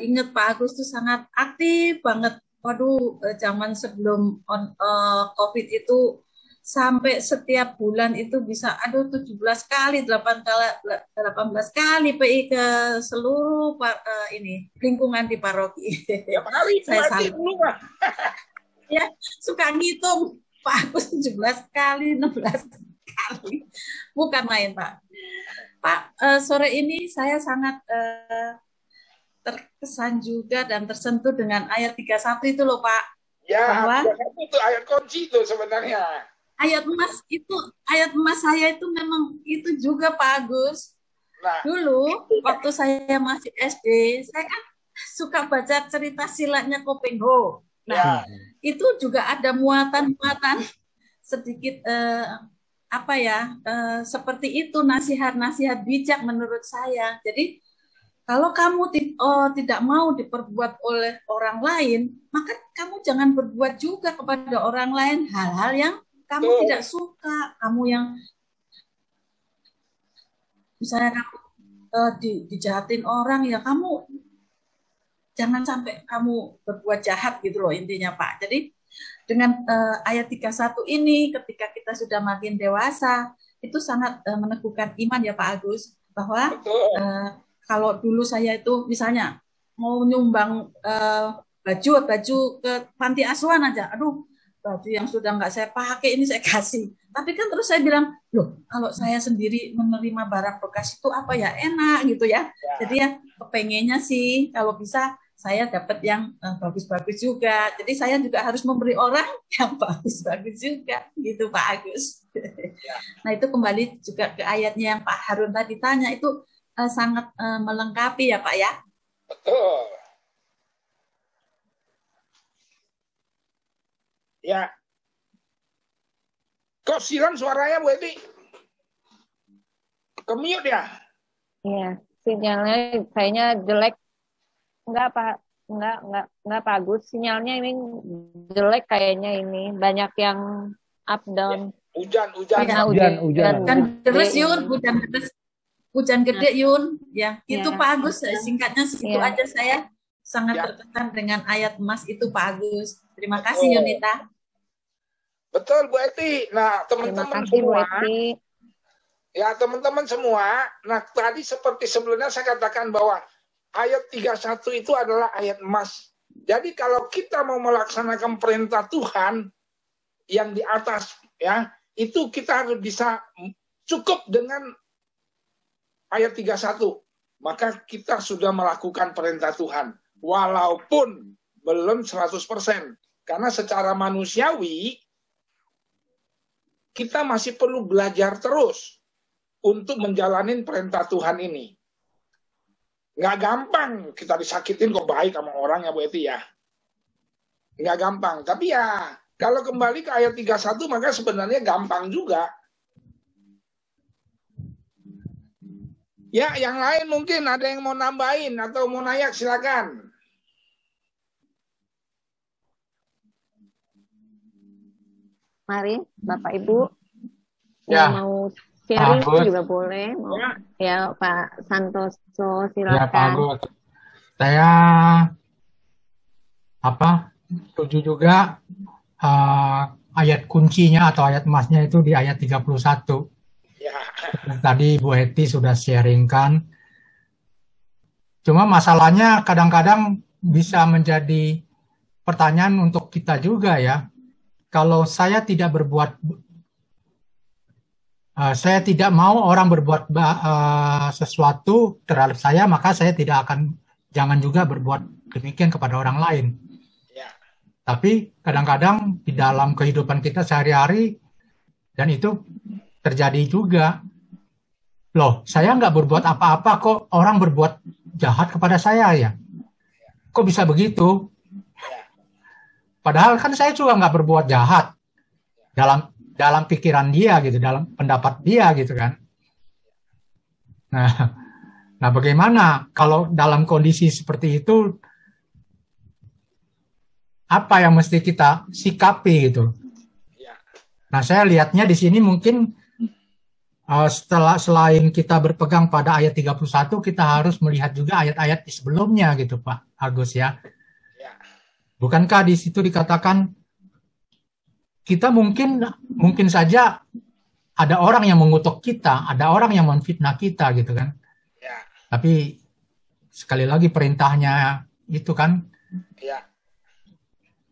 ingat Pak Agus tuh sangat aktif banget. Waduh, zaman sebelum COVID itu sampai setiap bulan itu bisa 17 kali, 18 kali PI ke seluruh lingkungan di paroki. Ya kali saya dulu Pak. Ya, suka ngitung Pak Agus 17 kali, 16 kali. Bukan main, Pak. Pak, sore ini saya sangat terkesan juga dan tersentuh dengan ayat 31 itu loh, Pak. Ya, bahwa 31 itu ayat kunci itu sebenarnya. ayat emas saya itu memang itu juga Pak Agus. Nah, Dulu waktu saya masih SD, saya kan suka baca cerita silatnya Kopengho. Nah, ya, itu juga ada muatan-muatan sedikit seperti itu nasihat-nasihat bijak menurut saya. Jadi kalau kamu tidak mau diperbuat oleh orang lain, maka kamu jangan berbuat juga kepada orang lain hal-hal yang kamu betul. tidak suka, kamu yang misalnya kamu dijahatin orang, ya kamu jangan sampai kamu berbuat jahat gitu loh intinya Pak. Jadi dengan ayat 31 ini ketika kita sudah makin dewasa, itu sangat meneguhkan iman ya Pak Agus, bahwa kalau dulu saya itu misalnya mau nyumbang baju ke panti asuhan aja, aduh baju yang sudah nggak saya pakai ini saya kasih. Tapi kan terus saya bilang, loh kalau saya sendiri menerima barang bekas itu apa ya, enak gitu ya. Jadi ya kepengennya sih kalau bisa saya dapat yang bagus-bagus juga. Jadi saya juga harus memberi orang yang bagus-bagus juga gitu Pak Agus. Nah itu kembali juga ke ayatnya yang Pak Harun tadi tanya, itu sangat melengkapi ya Pak ya. Betul. Ya. Kok silang suaranya Bu Eti? Kemute ya? Iya, sinyalnya kayaknya jelek. Enggak Pak Agus. Sinyalnya ini jelek kayaknya ini. Banyak yang up down. Hujan. Hujan deras Yun, hujan gede Yun. Ya, itu Pak Agus. Singkatnya segitu aja, saya sangat terkesan dengan ayat emas itu Pak Agus. Terima kasih Yunita. Betul Bu Eti. Nah teman-teman semua. Ya teman-teman semua. Nah tadi seperti sebelumnya saya katakan bahwa ayat 31 itu adalah ayat emas. Jadi kalau kita mau melaksanakan perintah Tuhan yang di atas ya, itu kita harus bisa cukup dengan ayat 31. Maka kita sudah melakukan perintah Tuhan. Walaupun belum 100%. Karena secara manusiawi kita masih perlu belajar terus untuk menjalani perintah Tuhan ini. Nggak gampang kita disakitin kok baik sama orang ya Bu Eti ya. Nggak gampang. Tapi ya kalau kembali ke ayat 31 maka sebenarnya gampang juga. Ya yang lain mungkin ada yang mau nambahin atau mau nanya silakan. Mari Bapak Ibu ya. Mau sharing juga boleh. Ya Pak Santoso silakan. Ya Pak Agus. Saya setuju juga ayat kuncinya atau ayat emasnya itu di ayat 31. Ya. Tadi Bu Eti sudah sharingkan. Cuma masalahnya kadang-kadang bisa menjadi pertanyaan untuk kita juga ya. Kalau saya tidak tidak mau orang berbuat sesuatu terhadap saya, maka saya jangan juga berbuat demikian kepada orang lain. Ya. Tapi kadang-kadang di dalam kehidupan kita sehari-hari, dan itu terjadi juga. Loh, saya nggak berbuat apa-apa kok orang berbuat jahat kepada saya ya. Kok bisa begitu? Padahal kan saya juga nggak berbuat jahat dalam pikiran dia gitu, dalam pendapat dia gitu kan. Nah bagaimana kalau dalam kondisi seperti itu, apa yang mesti kita sikapi gitu? Nah saya lihatnya di sini mungkin selain kita berpegang pada ayat 31, kita harus melihat juga ayat-ayat di sebelumnya gitu Pak Agus ya. Bukankah di situ dikatakan kita mungkin saja ada orang yang mengutuk kita, ada orang yang menfitnah kita gitu kan. Ya. Tapi sekali lagi perintahnya itu kan, ya.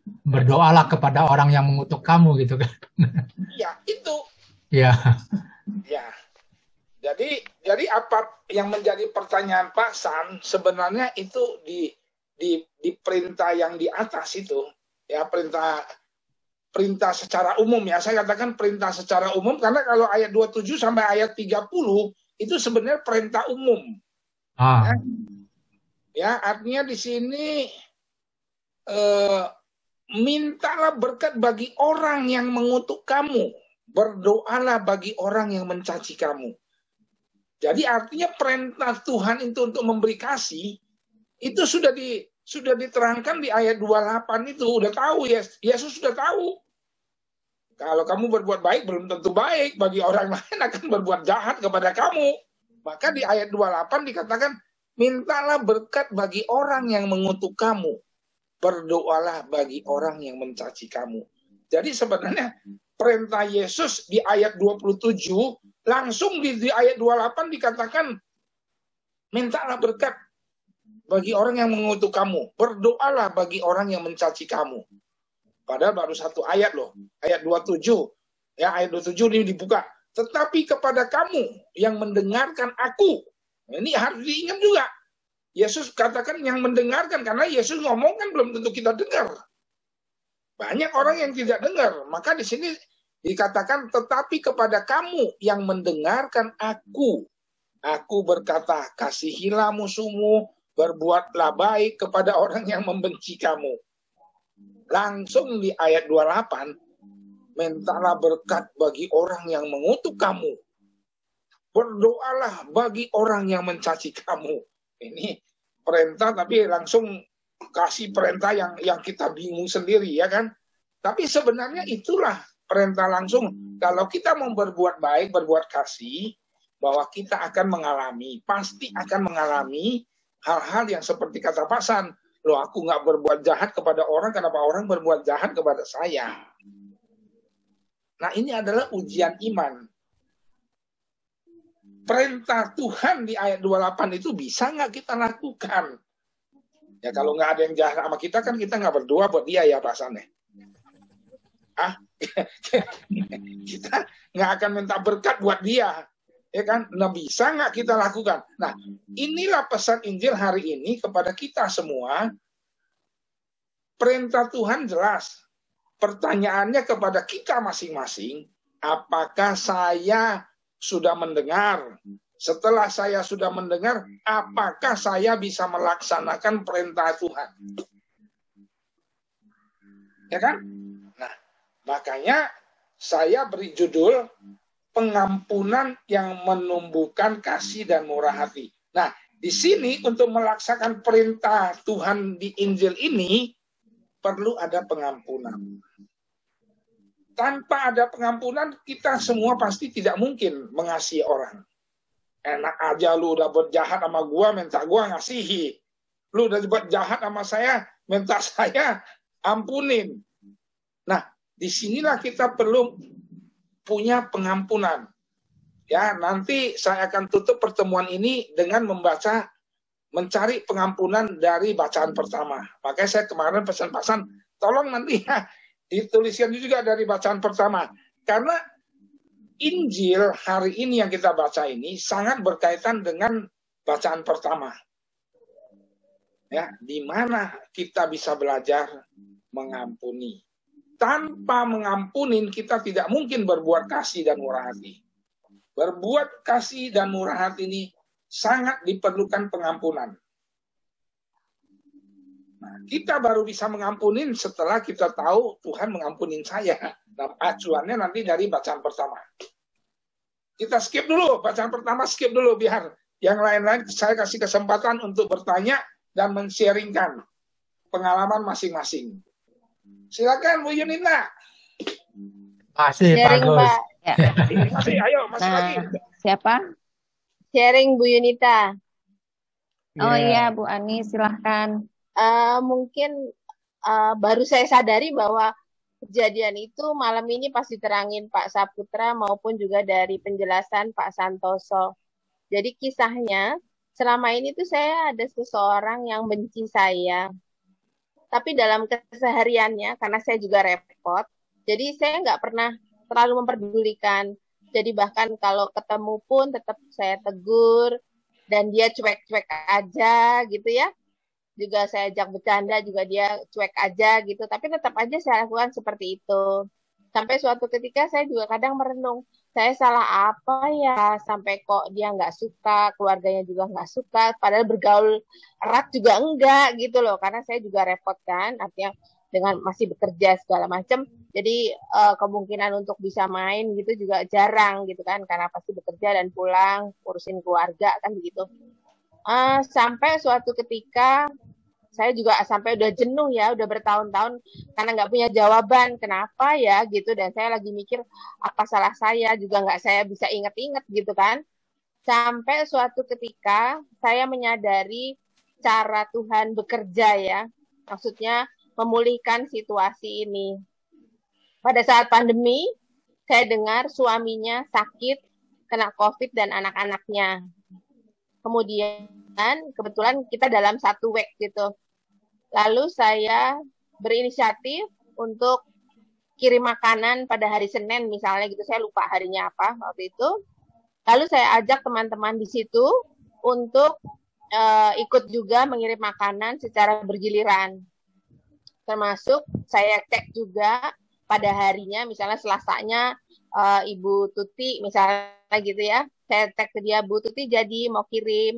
Berdoalah kepada orang yang mengutuk kamu gitu kan. Ya itu. Ya. Ya. Jadi apa yang menjadi pertanyaan Pak San sebenarnya itu di perintah yang di atas itu Ya, perintah secara umum ya. Saya katakan perintah secara umum karena kalau ayat 27 sampai ayat 30 itu sebenarnya perintah umum. Ya, artinya di sini mintalah berkat bagi orang yang mengutuk kamu, berdoalah bagi orang yang mencaci kamu. Jadi artinya perintah Tuhan itu untuk memberi kasih itu sudah diterangkan di ayat 28 itu, udah tahu ya, Yesus sudah tahu. Kalau kamu berbuat baik belum tentu baik, bagi orang lain akan berbuat jahat kepada kamu. Maka di ayat 28 dikatakan, mintalah berkat bagi orang yang mengutuk kamu, berdoalah bagi orang yang mencaci kamu. Jadi sebenarnya perintah Yesus di ayat 27 langsung di ayat 28 dikatakan mintalah berkat bagi orang yang mengutuk kamu, berdoalah bagi orang yang mencaci kamu. Padahal baru satu ayat loh, ayat 27. Ya, ayat 27 ini dibuka. Tetapi kepada kamu yang mendengarkan aku, ini harus diingat juga. Yesus katakan yang mendengarkan, karena Yesus ngomong kan belum tentu kita dengar. Banyak orang yang tidak dengar. Maka di sini dikatakan, tetapi kepada kamu yang mendengarkan aku berkata, kasihilah musuhmu, berbuatlah baik kepada orang yang membenci kamu. Langsung di ayat 28, mintalah berkat bagi orang yang mengutuk kamu. Berdoalah bagi orang yang mencaci kamu. Ini perintah tapi langsung kasih perintah yang kita bingung sendiri ya kan. Tapi sebenarnya itulah perintah langsung. Kalau kita mau berbuat baik, berbuat kasih, bahwa kita akan mengalami, pasti akan mengalami hal-hal yang seperti kata Pak San. Loh, aku nggak berbuat jahat kepada orang, kenapa orang berbuat jahat kepada saya? Nah, ini adalah ujian iman. Perintah Tuhan di ayat 28 itu bisa nggak kita lakukan? Ya kalau nggak ada yang jahat sama kita, kan kita nggak berdoa buat dia ya Pak San. Kita nggak akan minta berkat buat dia. Ya kan? Nah, bisa nggak kita lakukan? Nah, inilah pesan Injil hari ini kepada kita semua. Perintah Tuhan jelas. Pertanyaannya kepada kita masing-masing, apakah saya sudah mendengar? Setelah saya sudah mendengar, apakah saya bisa melaksanakan perintah Tuhan? Ya kan? Nah, makanya saya beri judul pengampunan yang menumbuhkan kasih dan murah hati. Nah, di sini untuk melaksanakan perintah Tuhan di Injil ini perlu ada pengampunan. Tanpa ada pengampunan, kita semua pasti tidak mungkin mengasihi orang. Enak aja lu udah buat jahat sama gua, minta gua ngasihi. Lu udah buat jahat sama saya, minta saya ampunin. Nah, disinilah kita perlu punya pengampunan. Ya, nanti saya akan tutup pertemuan ini dengan mencari pengampunan dari bacaan pertama. Makanya saya kemarin pesan-pesan, tolong nanti ya dituliskan juga dari bacaan pertama. Karena Injil hari ini yang kita baca ini sangat berkaitan dengan bacaan pertama. Ya, di mana kita bisa belajar mengampuni. Tanpa mengampunin kita tidak mungkin berbuat kasih dan murah hati. Berbuat kasih dan murah hati ini sangat diperlukan pengampunan. Nah, kita baru bisa mengampunin setelah kita tahu Tuhan mengampunin saya. Nah, acuannya nanti dari bacaan pertama. Kita skip dulu, bacaan pertama skip dulu biar yang lain-lain saya kasih kesempatan untuk bertanya dan men-sharingkan pengalaman masing-masing. Silakan Bu Yunita. Masih Pak Agus. Ya. Masih, ayo, masih lagi. Siapa? Sharing Bu Yunita. Oh iya, Bu Ani, silahkan. Mungkin baru saya sadari bahwa kejadian itu malam ini pas diterangin Pak Saputra maupun juga dari penjelasan Pak Santoso. Jadi kisahnya, selama ini tuh saya ada seseorang yang benci saya. Tapi dalam kesehariannya, karena saya juga repot, jadi saya nggak pernah terlalu memperdulikan. Jadi bahkan kalau ketemu pun tetap saya tegur, dan dia cuek-cuek aja gitu ya. juga saya ajak bercanda juga dia cuek aja gitu, tapi tetap aja saya lakukan seperti itu. Sampai suatu ketika saya juga kadang merenung, saya salah apa ya sampai kok dia nggak suka, keluarganya juga nggak suka, padahal bergaul erat juga enggak gitu loh, karena saya juga repot kan, artinya dengan masih bekerja segala macam, jadi kemungkinan untuk bisa main gitu juga jarang gitu kan, karena pasti bekerja dan pulang urusin keluarga kan begitu. Sampai suatu ketika saya juga sampai udah jenuh ya, udah bertahun-tahun karena nggak punya jawaban kenapa ya gitu, dan saya lagi mikir apa salah saya juga nggak saya bisa inget-inget gitu kan. Sampai suatu ketika saya menyadari cara Tuhan bekerja ya, maksudnya memulihkan situasi ini. Pada saat pandemi, saya dengar suaminya sakit, kena COVID dan anak-anaknya. Kemudian kebetulan kita dalam satu week gitu. Lalu saya berinisiatif untuk kirim makanan pada hari Senin misalnya gitu. Saya lupa harinya apa waktu itu. Lalu saya ajak teman-teman di situ untuk ikut juga mengirim makanan secara bergiliran. Termasuk saya cek juga pada harinya, misalnya Selasanya Ibu Tuti misalnya gitu ya. Saya cek ke dia, Bu Tuti jadi mau kirim,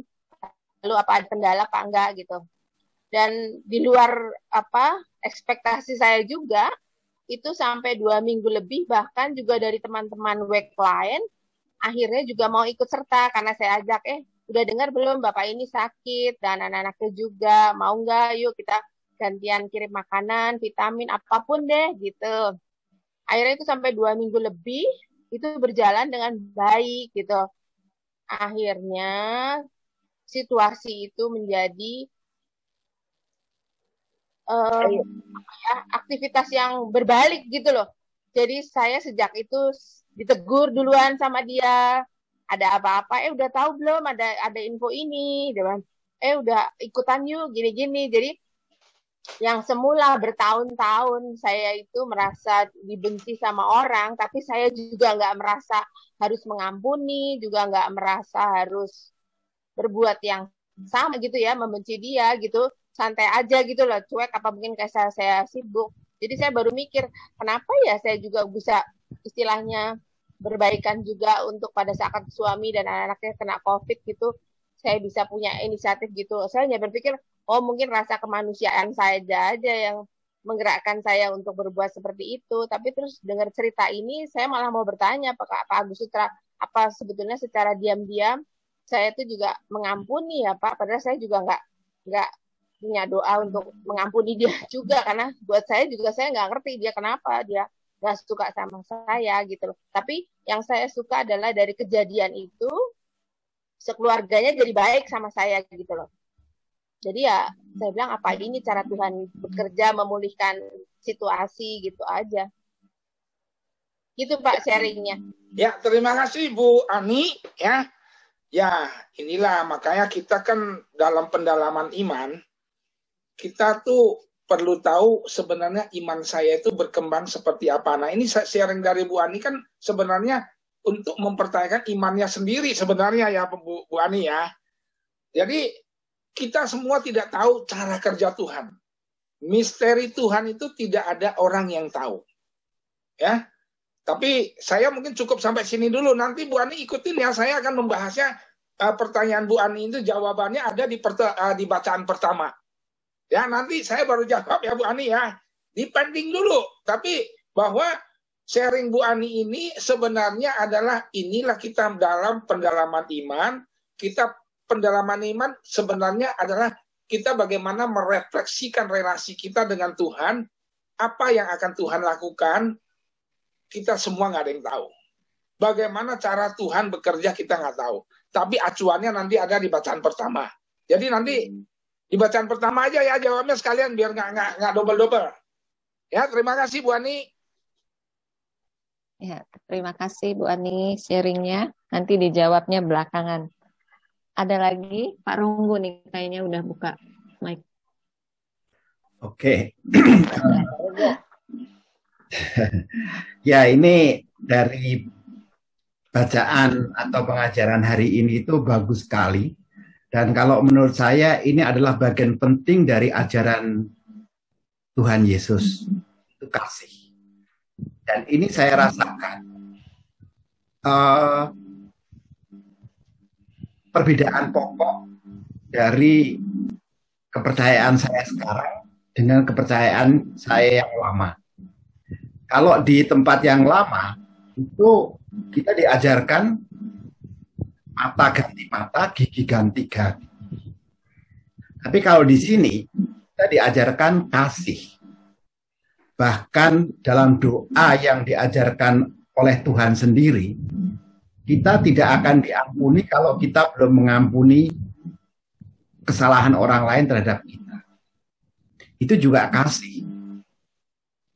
lalu apa ada kendala apa enggak gitu. Dan di luar ekspektasi saya juga, itu sampai 2 minggu lebih, bahkan juga dari teman-teman WEC lain, akhirnya juga mau ikut serta, karena saya ajak, udah dengar belum Bapak ini sakit, dan anak-anaknya juga, mau nggak yuk kita gantian kirim makanan, vitamin, apapun deh gitu. Akhirnya itu sampai 2 minggu lebih, itu berjalan dengan baik gitu. Akhirnya situasi itu menjadi aktivitas yang berbalik gitu loh. Jadi saya sejak itu ditegur duluan sama dia, ada apa-apa, udah tahu belum ada info ini, udah ikutan yuk gini-gini. Jadi yang semula bertahun-tahun saya itu merasa dibenci sama orang, tapi saya juga nggak merasa harus mengampuni, juga nggak merasa harus berbuat yang sama gitu ya, membenci dia gitu, santai aja gitu loh, cuek, apa mungkin kayak saya sibuk. Jadi saya baru mikir, kenapa ya saya juga bisa istilahnya berbaikan juga untuk pada saat suami dan anak-anaknya kena COVID gitu, saya bisa punya inisiatif gitu. Saya hanya berpikir, oh mungkin rasa kemanusiaan saya aja yang menggerakkan saya untuk berbuat seperti itu. Tapi terus dengar cerita ini, saya malah mau bertanya, Pak Agus Sutra, apa sebetulnya secara diam-diam saya itu juga mengampuni ya Pak, padahal saya juga nggak punya doa untuk mengampuni dia juga, karena buat saya juga saya nggak ngerti dia kenapa dia nggak suka sama saya gitu loh. Tapi yang saya suka adalah dari kejadian itu sekeluarganya jadi baik sama saya gitu loh. Jadi ya saya bilang apa ini cara Tuhan bekerja memulihkan situasi gitu aja. Gitu Pak sharingnya. Ya, terima kasih Bu Ani ya. Ya, inilah makanya kita kan dalam pendalaman iman, kita tuh perlu tahu sebenarnya iman saya itu berkembang seperti apa. Nah, ini sharing dari Bu Ani kan sebenarnya untuk mempertanyakan imannya sendiri sebenarnya ya Bu Ani ya. Jadi kita semua tidak tahu cara kerja Tuhan. Misteri Tuhan itu tidak ada orang yang tahu. Ya. Tapi saya mungkin cukup sampai sini dulu. Nanti Bu Ani ikutin ya, saya akan membahasnya. Pertanyaan Bu Ani itu jawabannya ada di bacaan pertama. Ya, nanti saya baru jawab ya Bu Ani ya. Dipending dulu. Tapi bahwa sharing Bu Ani ini sebenarnya adalah inilah kita dalam pendalaman iman. Kita pendalaman iman sebenarnya adalah kita bagaimana merefleksikan relasi kita dengan Tuhan. Apa yang akan Tuhan lakukan, kita semua nggak ada yang tahu. Bagaimana cara Tuhan bekerja kita nggak tahu. Tapi acuannya nanti ada di bacaan pertama. Jadi nanti di bacaan pertama aja ya jawabnya sekalian biar nggak double-double. Ya, terima kasih Bu Ani. Ya, terima kasih Bu Ani sharingnya. Nanti dijawabnya belakangan. Ada lagi Pak Runggu nih kayaknya udah buka mic. Oke. Ya, ini dari bacaan atau pengajaran hari ini itu bagus sekali. Dan kalau menurut saya ini adalah bagian penting dari ajaran Tuhan Yesus, itu kasih. Dan ini saya rasakan perbedaan pokok dari kepercayaan saya sekarang dengan kepercayaan saya yang lama. Kalau di tempat yang lama itu kita diajarkan mata ganti mata, gigi ganti gigi. Tapi kalau di sini kita diajarkan kasih. Bahkan dalam doa yang diajarkan oleh Tuhan sendiri, kita tidak akan diampuni kalau kita belum mengampuni kesalahan orang lain terhadap kita. Itu juga kasih.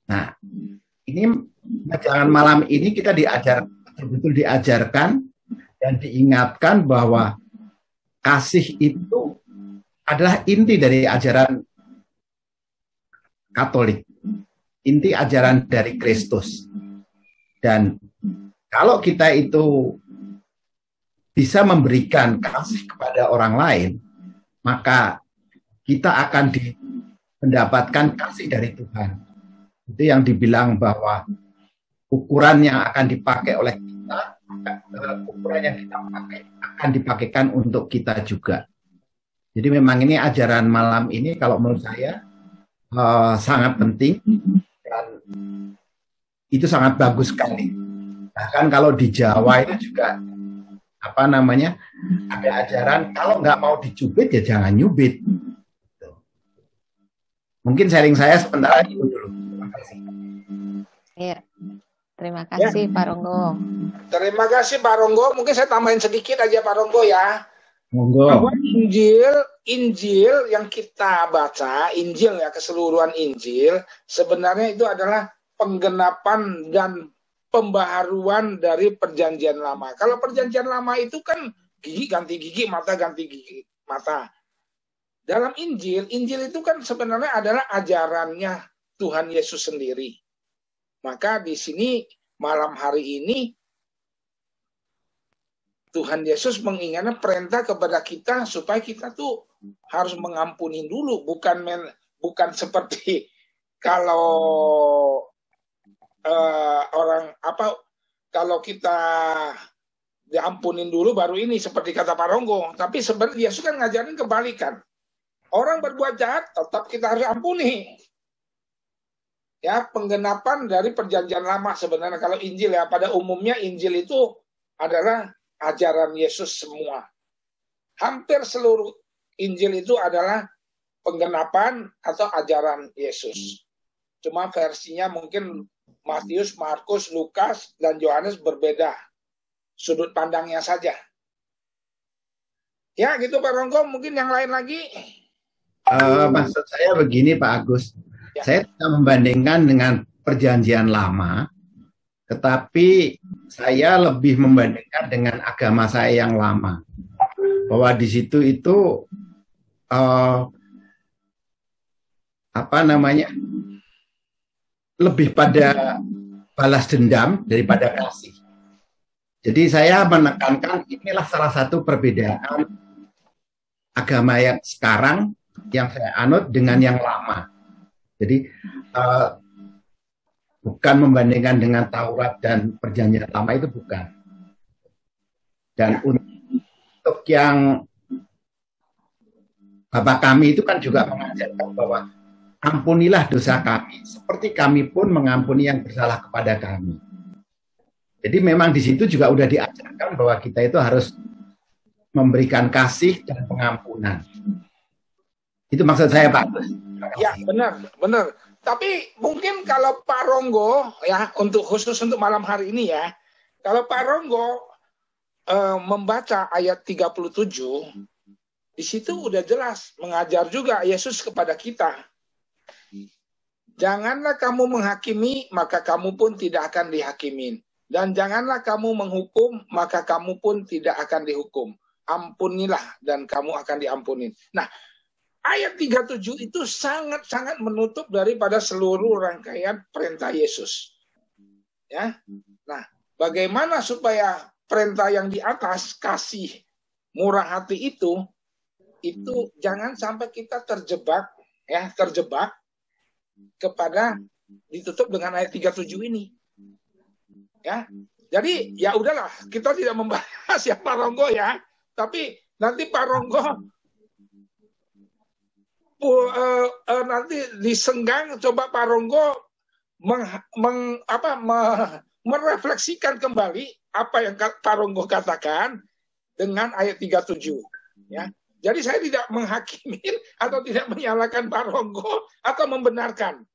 Nah, ini jangan malam ini kita betul-betul diajarkan dan diingatkan bahwa kasih itu adalah inti dari ajaran Katolik, inti ajaran dari Kristus. Dan kalau kita itu bisa memberikan kasih kepada orang lain, maka kita akan mendapatkan kasih dari Tuhan. Itu yang dibilang bahwa ukuran yang akan dipakai oleh kita, ukuran yang kita pakai akan dipakaikan untuk kita juga. Jadi memang ini ajaran malam ini kalau menurut saya sangat penting dan itu sangat bagus sekali. Bahkan kalau di Jawa itu juga ada ajaran kalau nggak mau dicubit ya jangan nyubit. Mungkin sharing saya sebentar itu dulu. Terima kasih. Iya. Terima kasih Pak Ronggo. Terima kasih Pak Ronggo. Mungkin saya tambahin sedikit aja Pak Ronggo ya. Monggo. Bahwa Injil yang kita baca, Injil ya, keseluruhan Injil, sebenarnya itu adalah penggenapan dan pembaharuan dari perjanjian lama. Kalau perjanjian lama itu kan gigi ganti gigi, mata ganti gigi mata. Dalam Injil itu kan sebenarnya adalah ajarannya Tuhan Yesus sendiri. Maka di sini malam hari ini Tuhan Yesus mengingatkan perintah kepada kita supaya kita tuh harus mengampuni dulu, bukan seperti kalau kalau kita diampunin dulu baru ini seperti kata Pak Ronggo. Tapi sebenarnya Yesus kan ngajarin kebalikan. Orang berbuat jahat tetap kita harus ampuni. Ya, penggenapan dari perjanjian lama sebenarnya kalau Injil ya, pada umumnya Injil itu adalah ajaran Yesus semua. Hampir seluruh Injil itu adalah penggenapan atau ajaran Yesus. Cuma versinya mungkin Matius, Markus, Lukas, dan Yohanes berbeda. Sudut pandangnya saja. Ya gitu Pak Ronggo, mungkin yang lain lagi. Maksud saya begini Pak Agus, saya tidak membandingkan dengan perjanjian lama, tetapi saya lebih membandingkan dengan agama saya yang lama, bahwa di situ itu lebih pada balas dendam daripada kasih. Jadi saya menekankan inilah salah satu perbedaan agama yang sekarang yang saya anut dengan yang lama. Jadi bukan membandingkan dengan Taurat dan perjanjian lama, itu bukan. Dan untuk yang Bapak kami itu kan juga mengajarkan bahwa ampunilah dosa kami seperti kami pun mengampuni yang bersalah kepada kami. Jadi memang di situ juga udah diajarkan bahwa kita itu harus memberikan kasih dan pengampunan. Itu maksud saya Pak. Ya benar. Tapi mungkin kalau Pak Ronggo ya, khusus untuk malam hari ini ya, kalau Pak Ronggo membaca ayat 37, di situ udah jelas mengajar juga Yesus kepada kita. Janganlah kamu menghakimi, maka kamu pun tidak akan dihakimin. Dan janganlah kamu menghukum, maka kamu pun tidak akan dihukum. Ampunilah dan kamu akan diampunin. Nah, ayat 37 itu sangat-sangat menutup daripada seluruh rangkaian perintah Yesus. Ya. Nah, bagaimana supaya perintah yang di atas, kasih, murah hati itu itu jangan sampai kita terjebak kepada ditutup dengan ayat 37 ini. Ya. Jadi ya udahlah, kita tidak membahas ya Pak Ronggo ya. Tapi nanti Pak Ronggo nanti disenggang, coba Pak Ronggo merefleksikan kembali apa yang Pak Ronggo katakan dengan ayat 37 ya. Jadi saya tidak menghakimi atau tidak menyalahkan Pak Ronggo atau membenarkan.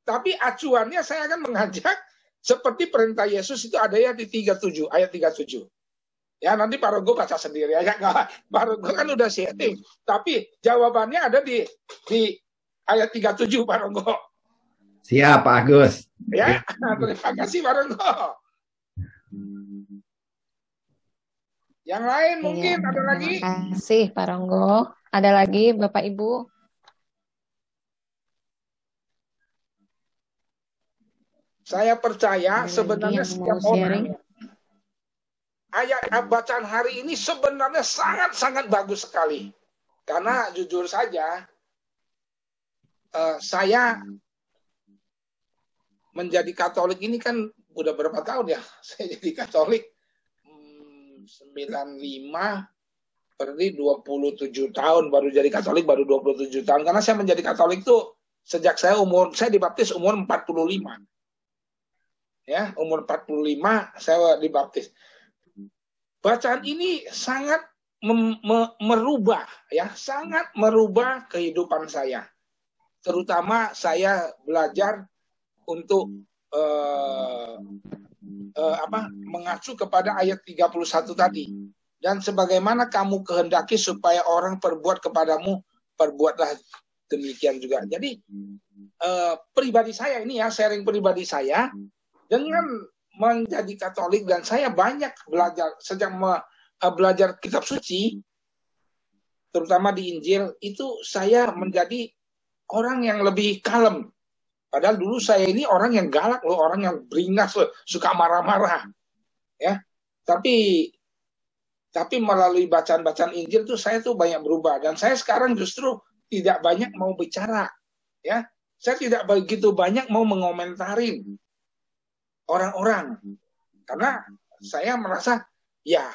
Tapi acuannya saya akan mengajak seperti perintah Yesus itu ada ya di 37, ayat 37. Ya nanti Pak Ronggo baca sendiri ya. Pak Ronggo kan udah sharing. Tapi jawabannya ada di ayat 37 Pak Ronggo. Siap Pak Agus. Ya, terima kasih Pak Ronggo. Yang lain mungkin ada lagi? Terima kasih Pak Ronggo. Ada lagi Bapak Ibu? Saya percaya sebenarnya setiap orang ayat bacaan hari ini sebenarnya sangat-sangat bagus sekali. Karena jujur saja saya menjadi Katolik ini kan udah berapa tahun ya? Saya jadi Katolik 95, berarti 27 tahun baru jadi Katolik, baru 27 tahun. Karena saya menjadi Katolik tuh sejak saya dibaptis umur 45. Ya, umur 45 saya dibaptis. Bacaan ini sangat merubah ya, sangat merubah kehidupan saya. Terutama saya belajar untuk mengacu kepada ayat 31 tadi. Dan sebagaimana kamu kehendaki supaya orang perbuat kepadamu, perbuatlah demikian juga. Jadi pribadi saya ini ya, sharing pribadi saya, dengan menjadi Katolik dan saya banyak belajar sejak belajar kitab suci, terutama di Injil, itu saya menjadi orang yang lebih kalem. Padahal dulu saya ini orang yang galak loh, orang yang beringas loh, suka marah-marah. Ya. Tapi melalui bacaan-bacaan Injil tuh saya tuh banyak berubah dan saya sekarang justru tidak banyak mau bicara. Ya. Saya tidak begitu banyak mau mengomentarin orang-orang. Karena saya merasa, ya,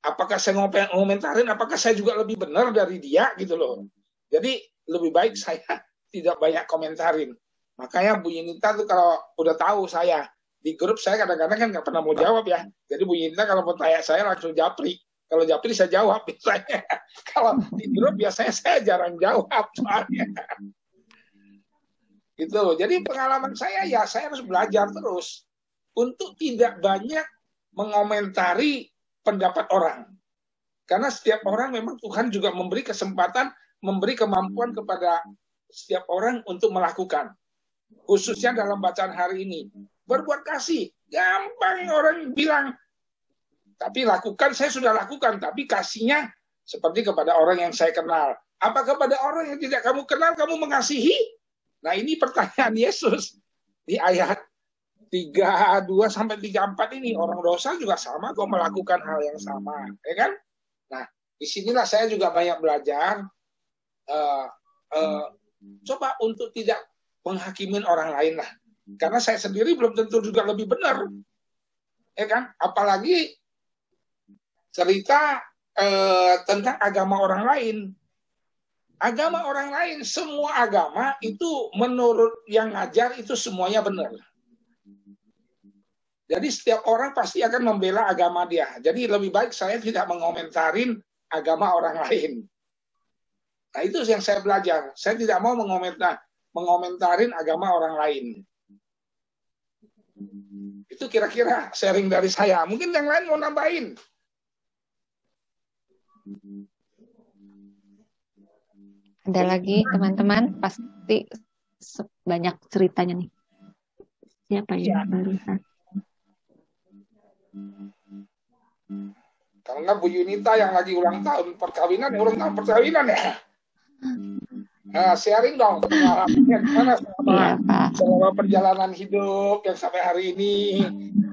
apakah saya ngomentarin, apakah saya juga lebih benar dari dia, gitu loh. Jadi, lebih baik saya tidak banyak komentarin. Makanya Bu Yunita tuh kalau udah tahu saya, di grup saya kadang-kadang kan nggak pernah mau jawab ya. Jadi Bu Yunita kalau mau tanya saya langsung japri. Kalau japri saya jawab biasanya. Kalau di grup biasanya saya jarang jawab soalnya. Gitu. Jadi pengalaman saya ya saya harus belajar terus untuk tidak banyak mengomentari pendapat orang. Karena setiap orang memang Tuhan juga memberi kesempatan, memberi kemampuan kepada setiap orang untuk melakukan. Khususnya dalam bacaan hari ini. Berbuat kasih. Gampang orang bilang. Tapi lakukan, saya sudah lakukan. Tapi kasihnya seperti kepada orang yang saya kenal. Apa kepada orang yang tidak kamu kenal, kamu mengasihi? Nah ini pertanyaan Yesus di ayat 32-34 ini. Orang dosa juga sama kok melakukan hal yang sama, ya kan? Nah disinilah saya juga banyak belajar. Coba untuk tidak menghakimin orang lain lah. Karena saya sendiri belum tentu juga lebih benar, ya kan? Apalagi cerita tentang agama orang lain. Agama orang lain, semua agama itu menurut yang ngajar itu semuanya benar. Jadi setiap orang pasti akan membela agama dia. Jadi lebih baik saya tidak mengomentarin agama orang lain. Nah itu yang saya belajar. Saya tidak mau mengomentarin agama orang lain. Itu kira-kira sharing dari saya. Mungkin yang lain mau nambahin. Ada lagi teman-teman, pasti banyak ceritanya nih. Siapa ya barusan? Kalau nggak Bu Yunita yang lagi ulang tahun perkawinan, ulang tahun perkawinan ya. Nah, sharing dong pengalamannya gimana selama perjalanan hidup yang sampai hari ini.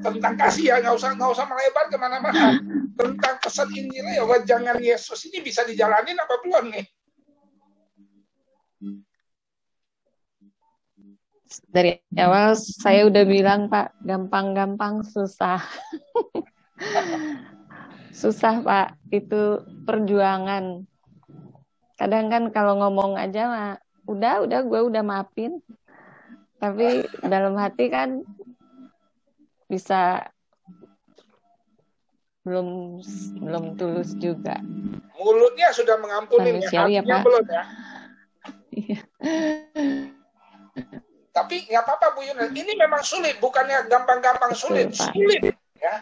tentang kasih ya, nggak usah melebar kemana-mana. Tentang pesan Injilnya ya, jangan Yesus ini bisa dijalanin apa belum nih? Dari awal saya udah bilang Pak, gampang-gampang susah. Susah Pak, itu perjuangan. Kadang kan kalau ngomong aja mah, udah gue udah maafin. Tapi dalam hati kan bisa belum tulus juga. Mulutnya sudah mengampuni, hatinya belum ya. Tapi nggak apa-apa Bu Yuna, ini memang sulit, bukannya gampang-gampang sulit ya.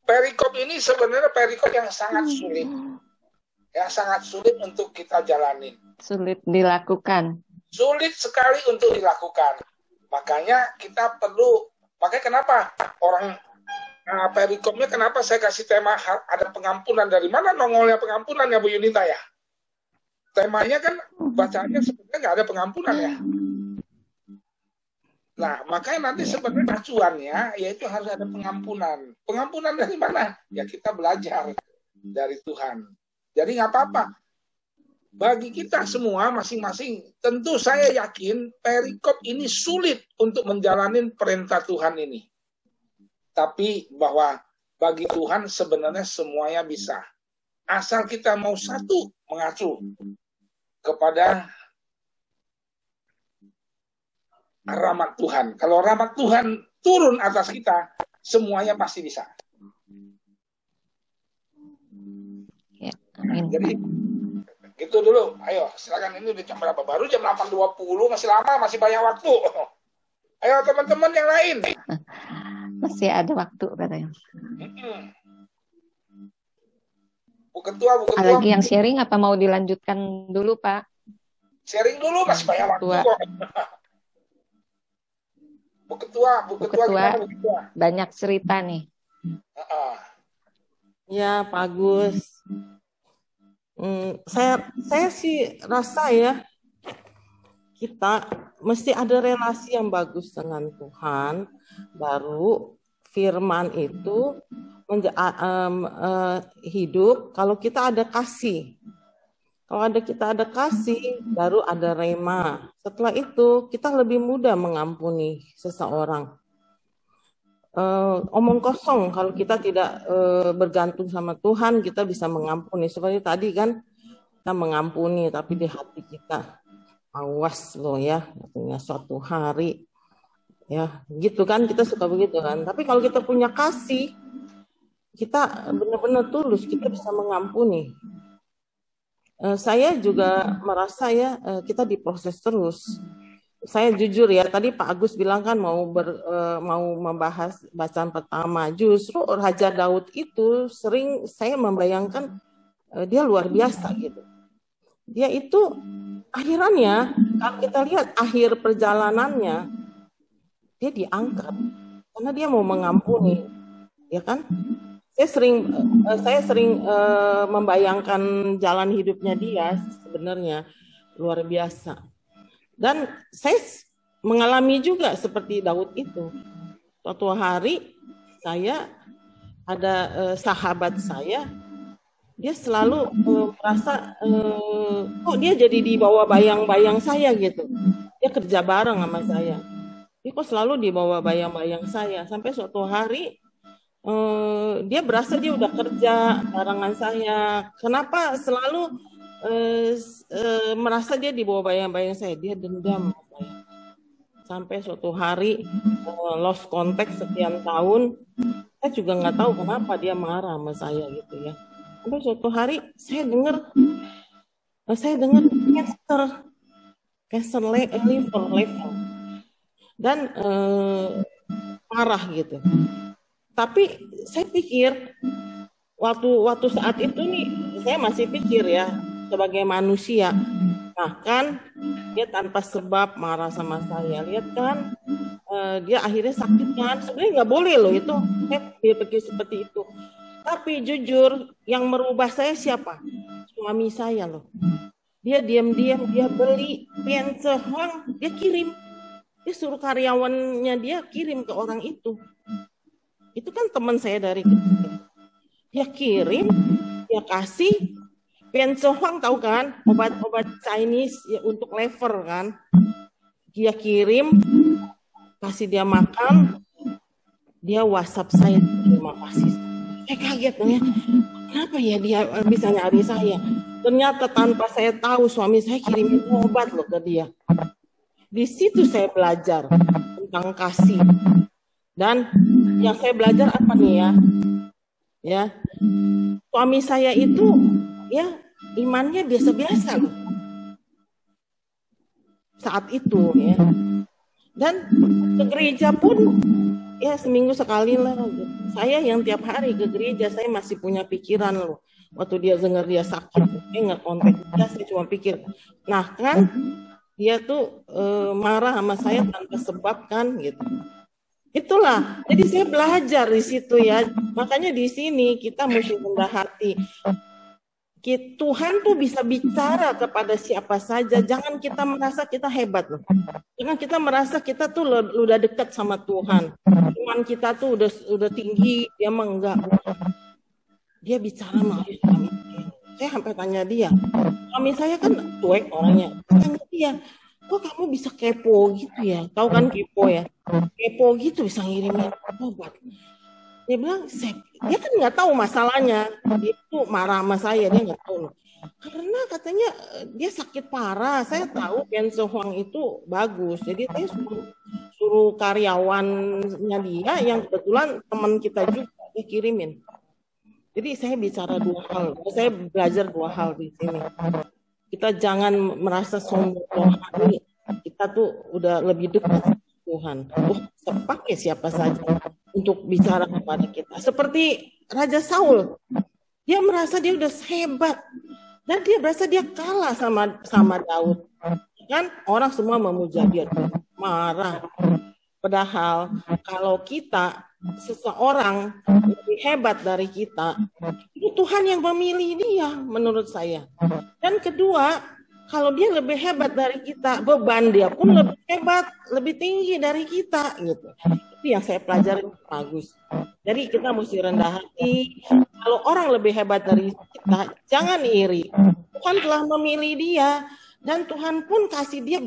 Perikop ini sebenarnya perikop yang sangat sulit, ya sangat sulit untuk kita jalanin. Sulit dilakukan. Sulit sekali untuk dilakukan. Makanya kita perlu, makanya kenapa orang perikopnya, kenapa saya kasih tema ada pengampunan, dari mana nongolnya pengampunan ya Bu Yunita ya? Temanya kan bacaannya sebenarnya nggak ada pengampunan ya. Nah, makanya nanti sebenarnya acuannya yaitu harus ada pengampunan. Pengampunan dari mana? Ya kita belajar dari Tuhan. Jadi nggak apa-apa. Bagi kita semua masing-masing, tentu saya yakin perikop ini sulit untuk menjalani perintah Tuhan ini. Tapi bahwa bagi Tuhan sebenarnya semuanya bisa. Asal kita mau satu mengacu kepada rahmat Tuhan. Kalau rahmat Tuhan turun atas kita, semuanya pasti bisa. Ya, amin. Jadi gitu dulu. Ayo, silakan, ini udah jam berapa? Baru jam 8.20, masih lama, masih banyak waktu. Ayo teman-teman yang lain. Masih ada waktu katanya. Bu Ketua. Lagi yang sharing apa mau dilanjutkan dulu, Pak? Sharing dulu, masih banyak waktu kok. Bu Ketua, gimana Bu Ketua? Banyak cerita nih. Ya, Pak Agus. Saya sih rasa ya, kita mesti ada relasi yang bagus dengan Tuhan, baru firman itu hidup kalau kita ada kasih. Kalau kita ada kasih, baru ada rema. Setelah itu, kita lebih mudah mengampuni seseorang. Omong kosong, kalau kita tidak bergantung sama Tuhan, kita bisa mengampuni. Seperti tadi kan, kita mengampuni, tapi di hati kita, awas loh ya, katanya suatu hari. Ya, gitu kan, kita suka begitu kan. Tapi kalau kita punya kasih, kita benar-benar tulus, kita bisa mengampuni. Saya juga merasa ya kita diproses terus. Saya jujur ya, tadi Pak Agus bilang kan mau membahas bacaan pertama. Justru Raja Daud itu sering saya membayangkan dia luar biasa gitu. Dia itu akhirannya, kalau kita lihat akhir perjalanannya, dia diangkat karena dia mau mengampuni, ya kan? Saya sering membayangkan jalan hidupnya dia sebenarnya luar biasa. Dan saya mengalami juga seperti Daud itu. Suatu hari saya ada sahabat saya, dia selalu merasa kok dia jadi di bawah bayang-bayang saya gitu. Dia kerja bareng sama saya. Dia kok selalu di bawah bayang-bayang saya. Sampai suatu hari dia berasa dia udah kerja barengan saya. Kenapa selalu merasa dia di bawah bayang-bayang saya? Dia dendam saya. Sampai suatu hari lost contact sekian tahun, saya juga nggak tahu kenapa dia marah sama saya gitu ya. Sampai suatu hari saya dengar cancer level dan parah gitu. Tapi saya pikir waktu saat itu nih, saya masih pikir ya sebagai manusia, bahkan dia tanpa sebab marah sama saya. Lihat kan, dia akhirnya sakit kan. Sebenarnya nggak boleh loh itu, dia pergi seperti itu. Tapi jujur, yang merubah saya siapa? Suami saya loh. Dia diam-diam, dia beli pensehong, dia kirim. Dia suruh karyawannya dia kirim ke orang itu. Itu kan teman saya dari kecil. Dia kirim, dia kasih. Pensohang tahu kan, obat-obat Chinese ya, untuk lever kan. Dia kirim, kasih dia makan, dia WhatsApp saya, terima kasih. Saya kaget ya, kenapa ya dia bisa nyari saya? Ternyata tanpa saya tahu suami saya kirimin obat loh ke dia. Di situ saya belajar tentang kasih. Dan yang saya belajar apa nih ya? Ya, suami saya itu ya imannya biasa-biasa loh. Saat itu ya. Dan ke gereja pun ya seminggu sekali lah. Saya yang tiap hari ke gereja, saya masih punya pikiran loh. Waktu dia dengar dia sakit, dia nggak kontak dia, saya cuma pikir, nah kan dia tuh marah sama saya tanpa sebab kan gitu. Itulah, jadi saya belajar di situ ya. Makanya di sini kita mesti rendah hati. Tuhan tuh bisa bicara kepada siapa saja. Jangan kita merasa kita hebat loh. Jangan kita merasa kita tuh udah dekat sama Tuhan. Iman kita tuh udah tinggi, dia mah enggak. Dia bicara melalui suami. Saya sampai tanya dia. Suami saya kan cuek orangnya. Tanya dia, kok kamu bisa kepo gitu ya? Tahu kan kepo ya? Kepo gitu bisa ngirimin obat. Dia bilang, dia kan nggak tahu masalahnya. Dia tuh marah sama saya, dia nggak tahu. Karena katanya dia sakit parah. Saya tahu Pensohang itu bagus. Jadi saya suruh karyawannya dia yang kebetulan teman kita juga, dia kirimin. Jadi saya bicara dua hal. Saya belajar dua hal di sini. Kita jangan merasa sombong. Kita tuh udah lebih dekat Tuhan. Bisa pakai siapa saja untuk bicara kepada kita. Seperti Raja Saul, dia merasa dia udah hebat dan dia merasa dia kalah sama Daud. Kan orang semua memuja dia, marah. Padahal kalau kita seseorang lebih hebat dari kita, itu Tuhan yang memilih dia menurut saya. Dan kedua, kalau dia lebih hebat dari kita, beban dia pun lebih hebat, lebih tinggi dari kita gitu. Itu yang saya pelajari bagus. Jadi kita mesti rendah hati. Kalau orang lebih hebat dari kita, jangan iri. Tuhan telah memilih dia dan Tuhan pun kasih dia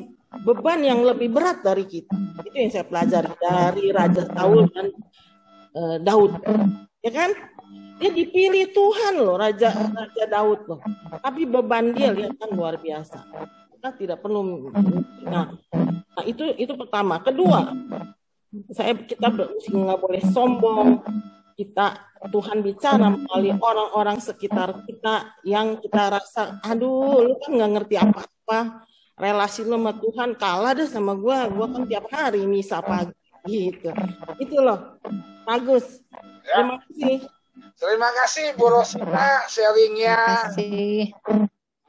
beban yang lebih berat dari kita. Itu yang saya pelajari dari Raja Saul dan Daud. Ya kan? Dia dipilih Tuhan loh, Raja Daud loh. Tapi beban dia lihat kan luar biasa. Kita tidak perlu. Nah itu pertama. Kedua, kita nggak boleh sombong. Tuhan bicara melalui orang-orang sekitar kita yang kita rasa, aduh, lu kan nggak ngerti apa-apa. Relasi lu sama Tuhan kalah deh sama gue kan tiap hari misa pagi gitu. Itu loh, bagus. Terima kasih. Terima kasih Bu Rosita sharingnya.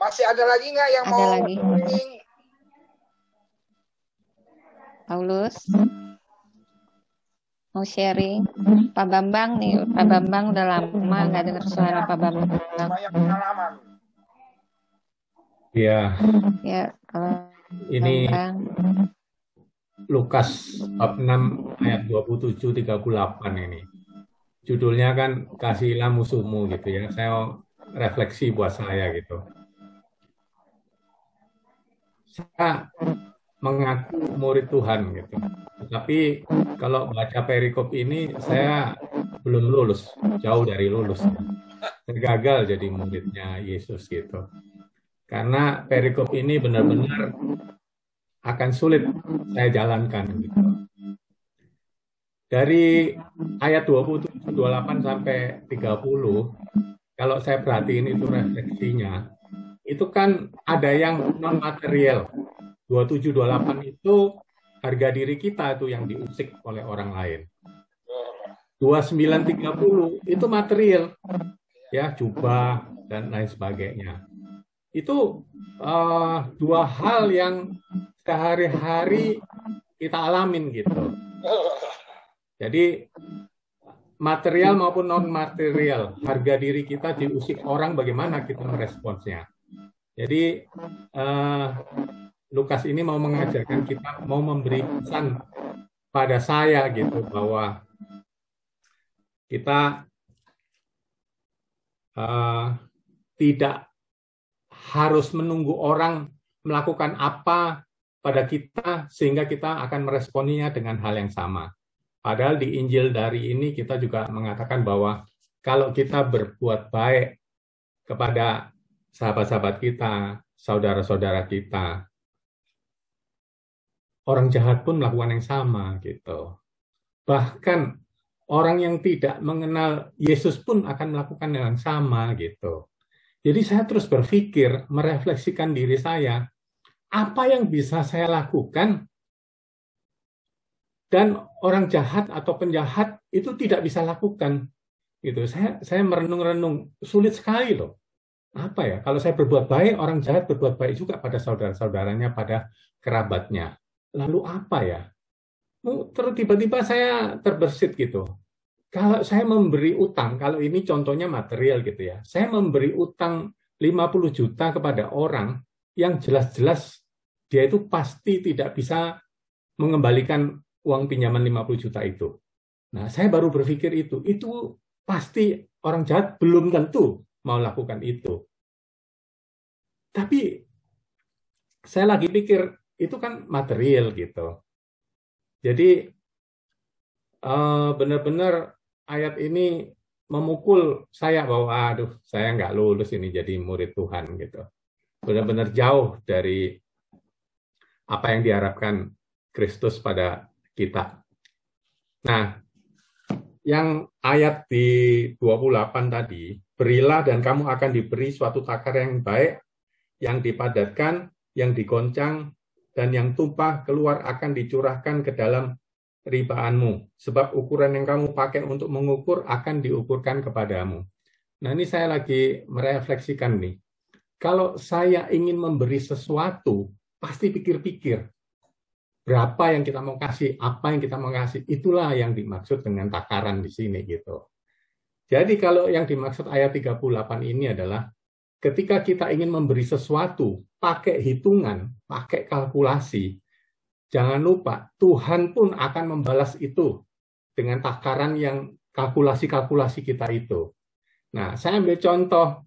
Masih ada lagi nggak yang mau sharing? Paulus mau sharing. Pak Bambang nih, Pak Bambang udah lama nggak dengar suara Pak Bambang. Banyak pengalaman. Iya. Ya, ini Bambang. Lukas bab 6 ayat 27-38 ini. Judulnya kan kasihilah musuhmu gitu ya. Saya refleksi buat saya gitu. Saya mengaku murid Tuhan gitu. Tapi kalau baca perikop ini saya belum lulus, jauh dari lulus. Saya gagal jadi muridnya Yesus gitu. Karena perikop ini benar-benar akan sulit saya jalankan gitu. Dari ayat 27, 28 sampai 30, kalau saya perhatiin itu refleksinya, itu kan ada yang non material. 27, 28 itu harga diri kita itu yang diusik oleh orang lain. 29, 30 itu material, ya jubah dan lain sebagainya. Itu dua hal yang sehari-hari kita alamin gitu. Jadi material maupun non material, harga diri kita diusik orang, bagaimana kita meresponsnya. Jadi Lukas ini mau mengajarkan kita, mau memberi pesan pada saya gitu bahwa kita tidak harus menunggu orang melakukan apa pada kita sehingga kita akan meresponinya dengan hal yang sama. Padahal di Injil dari ini kita juga mengatakan bahwa kalau kita berbuat baik kepada sahabat-sahabat kita, saudara-saudara kita, orang jahat pun melakukan yang sama gitu. Bahkan orang yang tidak mengenal Yesus pun akan melakukan yang sama gitu. Jadi saya terus berpikir, merefleksikan diri saya, apa yang bisa saya lakukan dan orang jahat atau penjahat itu tidak bisa lakukan. Gitu. Saya merenung-renung, sulit sekali loh. Apa ya? Kalau saya berbuat baik, orang jahat berbuat baik juga pada saudara-saudaranya, pada kerabatnya. Lalu apa ya? Terus tiba-tiba saya terbersit gitu. Kalau saya memberi utang, kalau ini contohnya material gitu ya, saya memberi utang 50 juta kepada orang yang jelas-jelas dia itu pasti tidak bisa mengembalikan uang pinjaman 50 juta itu. Nah, saya baru berpikir itu pasti orang jahat belum tentu mau lakukan itu. Tapi saya lagi pikir, itu kan material gitu. Jadi benar-benar ayat ini memukul saya bahwa aduh, saya nggak lulus ini jadi murid Tuhan gitu. Benar-benar jauh dari apa yang diharapkan Kristus pada kita. Nah, yang ayat di 28 tadi, berilah dan kamu akan diberi suatu takar yang baik, yang dipadatkan, yang digoncang, dan yang tumpah keluar akan dicurahkan ke dalam ribaanmu. Sebab ukuran yang kamu pakai untuk mengukur akan diukurkan kepadamu. Nah, ini saya lagi merefleksikan nih. Kalau saya ingin memberi sesuatu, pasti pikir-pikir. Berapa yang kita mau kasih, apa yang kita mau kasih, itulah yang dimaksud dengan takaran di sini gitu. Jadi kalau yang dimaksud ayat 38 ini adalah ketika kita ingin memberi sesuatu, pakai hitungan, pakai kalkulasi, jangan lupa Tuhan pun akan membalas itu dengan takaran yang kalkulasi-kalkulasi kita itu. Nah, saya ambil contoh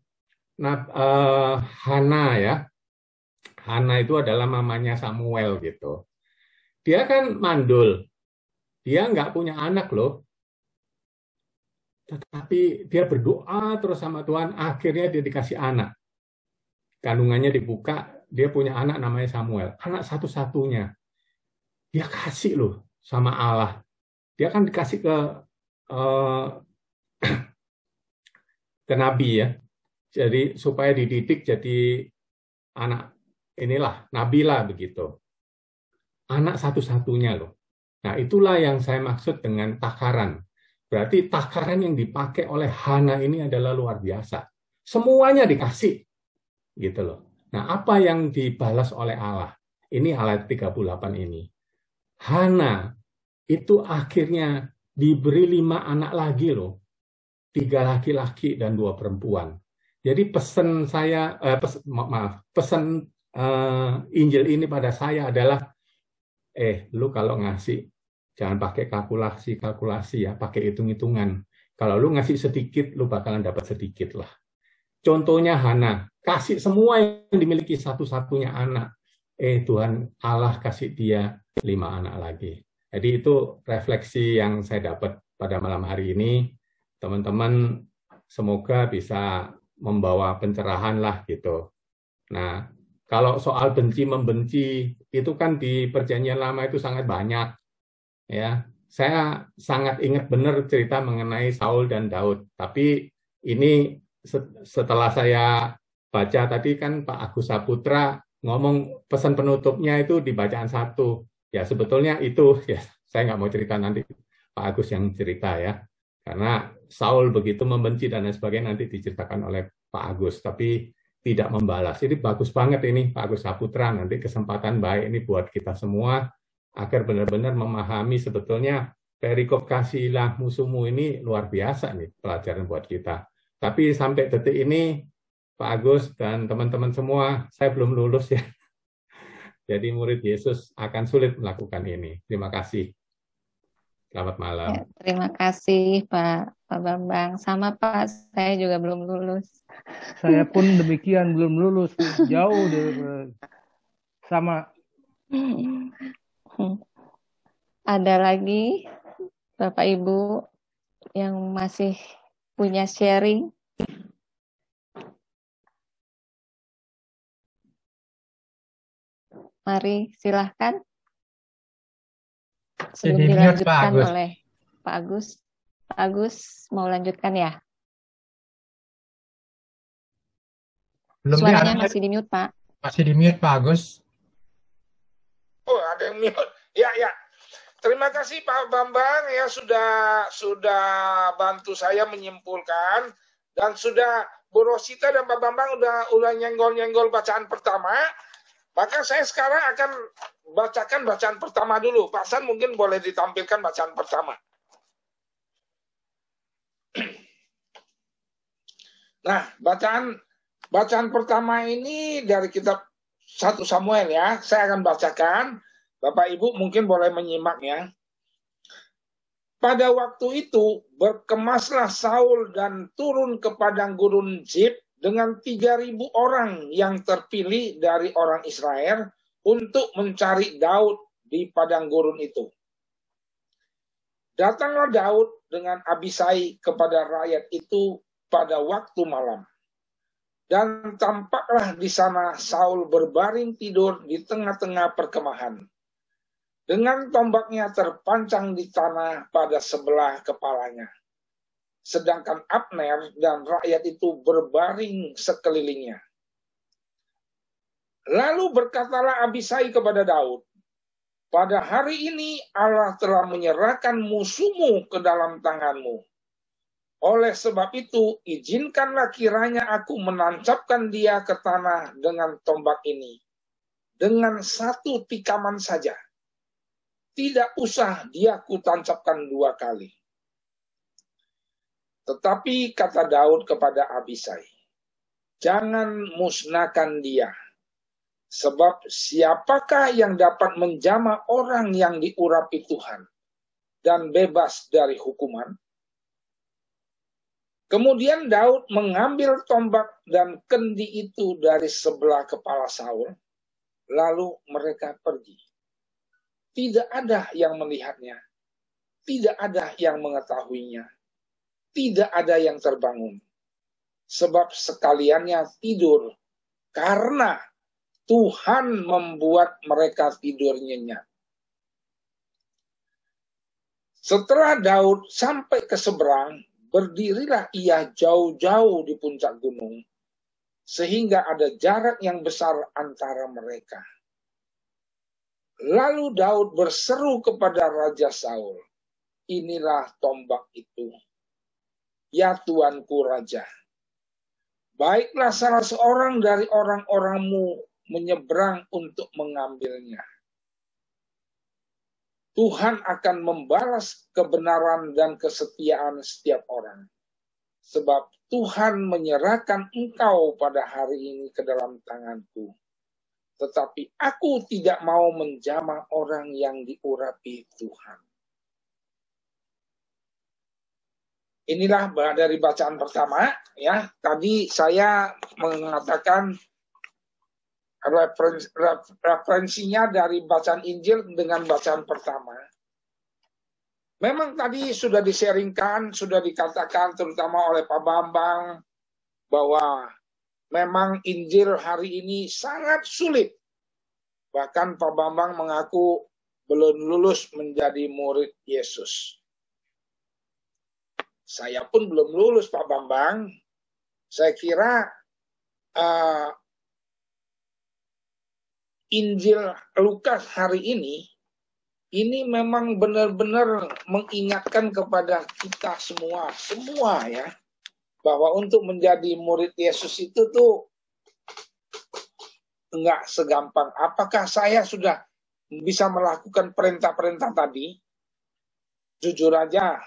Hana ya. Hana itu adalah mamanya Samuel gitu. Dia kan mandul, dia nggak punya anak loh. Tetapi dia berdoa terus sama Tuhan, akhirnya dia dikasih anak. Kandungannya dibuka, dia punya anak namanya Samuel. Anak satu-satunya. Dia kasih loh sama Allah. Dia kan dikasih ke Nabi ya. Jadi supaya dididik jadi anak inilah, Nabi lah begitu. Anak satu-satunya loh. Nah itulah yang saya maksud dengan takaran. Berarti takaran yang dipakai oleh Hana ini adalah luar biasa. Semuanya dikasih. Gitu loh. Nah, apa yang dibalas oleh Allah? Ini ayat 38 ini. Hana itu akhirnya diberi 5 anak lagi loh. 3 laki-laki dan 2 perempuan. Jadi pesan saya, pesan Injil ini pada saya adalah, lu kalau ngasih jangan pakai kalkulasi ya, pakai hitung-hitungan. Kalau lu ngasih sedikit, lu bakalan dapat sedikit lah. Contohnya Hana, kasih semua yang dimiliki satu-satunya anak. Tuhan Allah kasih dia 5 anak lagi. Jadi itu refleksi yang saya dapat pada malam hari ini. Teman-teman semoga bisa membawa pencerahan lah gitu. Nah, kalau soal benci-membenci, itu kan di Perjanjian Lama itu sangat banyak. Ya, saya sangat ingat benar cerita mengenai Saul dan Daud. Tapi ini setelah saya baca tadi kan Pak Agus Saputra ngomong pesan penutupnya itu di bacaan 1. Ya sebetulnya itu, ya saya nggak mau cerita nanti Pak Agus yang cerita ya. Karena Saul begitu membenci dan lain sebagainya nanti diceritakan oleh Pak Agus. Tapi tidak membalas. Ini bagus banget ini Pak Agus Saputra. Nanti kesempatan baik ini buat kita semua agar benar-benar memahami sebetulnya perikop kasihilah musuhmu ini luar biasa nih pelajaran buat kita. Tapi sampai detik ini Pak Agus dan teman-teman semua, saya belum lulus ya. Jadi murid Yesus akan sulit melakukan ini. Terima kasih. Selamat malam. Ya, terima kasih Pak Bambang. Sama Pak, saya juga belum lulus. Saya pun demikian, belum lulus. Jauh sama. Ada lagi Bapak Ibu yang masih punya sharing? Mari silahkan. Sebelum dilanjutkan oleh Pak Agus. Pak Agus mau lanjutkan ya? Belum. Suaranya masih di mute, Pak. Masih di mute, Pak Agus. Oh, ada yang mute. Ya. Terima kasih Pak Bambang ya sudah bantu saya menyimpulkan, dan sudah Bu Rosita dan Pak Bambang udah nyenggol-nyenggol bacaan pertama. Maka saya sekarang akan bacakan bacaan pertama dulu. Pak San mungkin boleh ditampilkan bacaan pertama. Nah, bacaan pertama ini dari kitab 1 Samuel ya. Saya akan bacakan. Bapak Ibu mungkin boleh menyimak ya. Pada waktu itu berkemaslah Saul dan turun ke padang gurun Zif dengan 3.000 orang yang terpilih dari orang Israel untuk mencari Daud di padang gurun itu. Datanglah Daud dengan Abisai kepada rakyat itu pada waktu malam. Dan tampaklah di sana Saul berbaring tidur di tengah-tengah perkemahan, dengan tombaknya terpancang di tanah pada sebelah kepalanya. Sedangkan Abner dan rakyat itu berbaring sekelilingnya. Lalu berkatalah Abisai kepada Daud, pada hari ini Allah telah menyerahkan musuhmu ke dalam tanganmu. Oleh sebab itu, izinkanlah kiranya aku menancapkan dia ke tanah dengan tombak ini, dengan 1 tikaman saja. Tidak usah dia kutancapkan 2 kali. Tetapi kata Daud kepada Abisai, jangan musnahkan dia, sebab siapakah yang dapat menjamah orang yang diurapi Tuhan dan bebas dari hukuman? Kemudian Daud mengambil tombak dan kendi itu dari sebelah kepala Saul, lalu mereka pergi. Tidak ada yang melihatnya, tidak ada yang mengetahuinya, tidak ada yang terbangun, sebab sekaliannya tidur, karena Tuhan membuat mereka tidur nyenyak. Setelah Daud sampai ke seberang, berdirilah ia jauh-jauh di puncak gunung, sehingga ada jarak yang besar antara mereka. Lalu Daud berseru kepada Raja Saul, inilah tombak itu, ya tuanku Raja. Baiklah salah seorang dari orang-orangmu menyeberang untuk mengambilnya. Tuhan akan membalas kebenaran dan kesetiaan setiap orang. Sebab Tuhan menyerahkan engkau pada hari ini ke dalam tanganku. Tetapi aku tidak mau menjamah orang yang diurapi Tuhan. Inilah dari bacaan pertama ya. Tadi saya mengatakan referensinya dari bacaan Injil dengan bacaan pertama. Memang tadi sudah di-sharingkan, sudah dikatakan terutama oleh Pak Bambang bahwa memang Injil hari ini sangat sulit. Bahkan Pak Bambang mengaku belum lulus menjadi murid Yesus. Saya pun belum lulus Pak Bambang. Saya kira Injil Lukas hari ini memang benar-benar mengingatkan kepada kita semua ya, bahwa untuk menjadi murid Yesus itu tuh enggak segampang. Apakah saya sudah bisa melakukan perintah-perintah tadi? Jujur aja,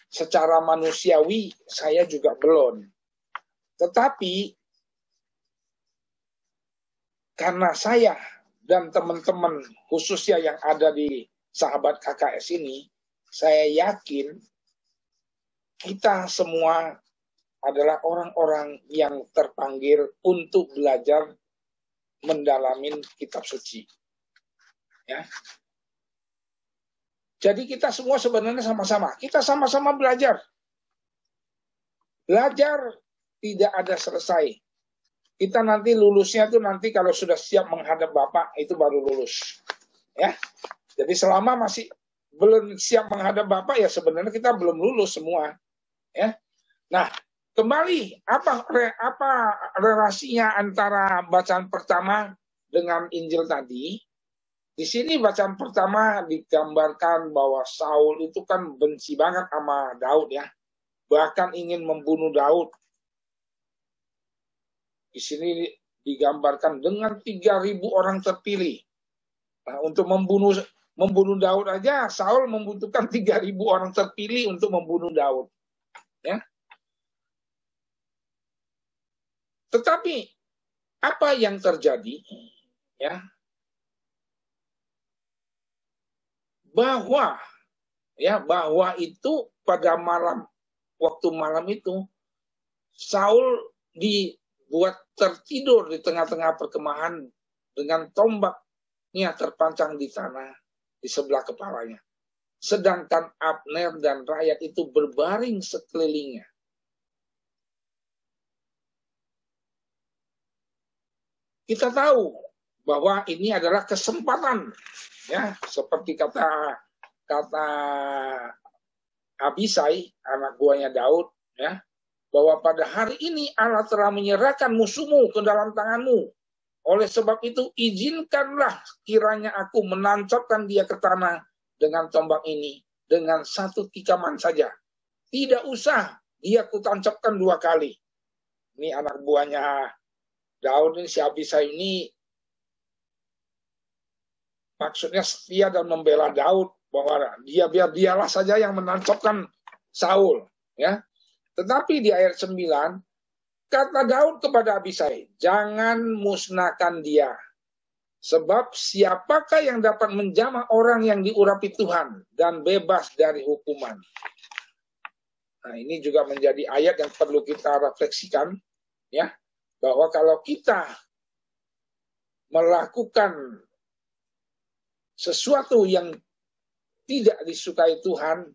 secara manusiawi saya juga belum. Tetapi karena saya dan teman-teman khususnya yang ada di sahabat KKS ini saya yakin kita semua adalah orang-orang yang terpanggil untuk belajar mendalamin kitab suci. Ya. Jadi kita semua sebenarnya sama-sama. Kita sama-sama belajar. Belajar tidak ada selesai. Kita nanti lulusnya tuh nanti kalau sudah siap menghadap Bapak itu baru lulus. Ya. Jadi selama masih belum siap menghadap Bapak ya sebenarnya kita belum lulus semua. Ya. Nah, kembali apa relasinya antara bacaan pertama dengan Injil tadi? Di sini bacaan pertama digambarkan bahwa Saul itu kan benci banget sama Daud ya. Bahkan ingin membunuh Daud. Di sini digambarkan dengan 3.000 orang terpilih. Nah, untuk membunuh Daud aja, Saul membutuhkan 3.000 orang terpilih untuk membunuh Daud. Ya. Tetapi apa yang terjadi? Ya. Bahwa itu pada waktu malam itu Saul dibuat tertidur di tengah-tengah perkemahan dengan tombaknya terpancang di tanah di sebelah kepalanya. Sedangkan Abner dan rakyat itu berbaring sekelilingnya. Kita tahu bahwa ini adalah kesempatan. Ya, seperti kata Abisai, anak buahnya Daud, ya, bahwa pada hari ini Allah telah menyerahkan musuhmu ke dalam tanganmu. Oleh sebab itu, izinkanlah kiranya aku menancapkan dia ke tanah dengan tombak ini, dengan satu tikaman saja. Tidak usah dia kutancapkan 2 kali. Ini anak buahnya Daud ini, si Abisai ini, maksudnya setia dan membela Daud bahwa biarlah saja yang menancapkan Saul, ya. Tetapi di ayat 9 kata Daud kepada Abisai, jangan musnahkan dia. Sebab siapakah yang dapat menjamah orang yang diurapi Tuhan dan bebas dari hukuman? Nah, ini juga menjadi ayat yang perlu kita refleksikan, ya, bahwa kalau kita melakukan sesuatu yang tidak disukai Tuhan,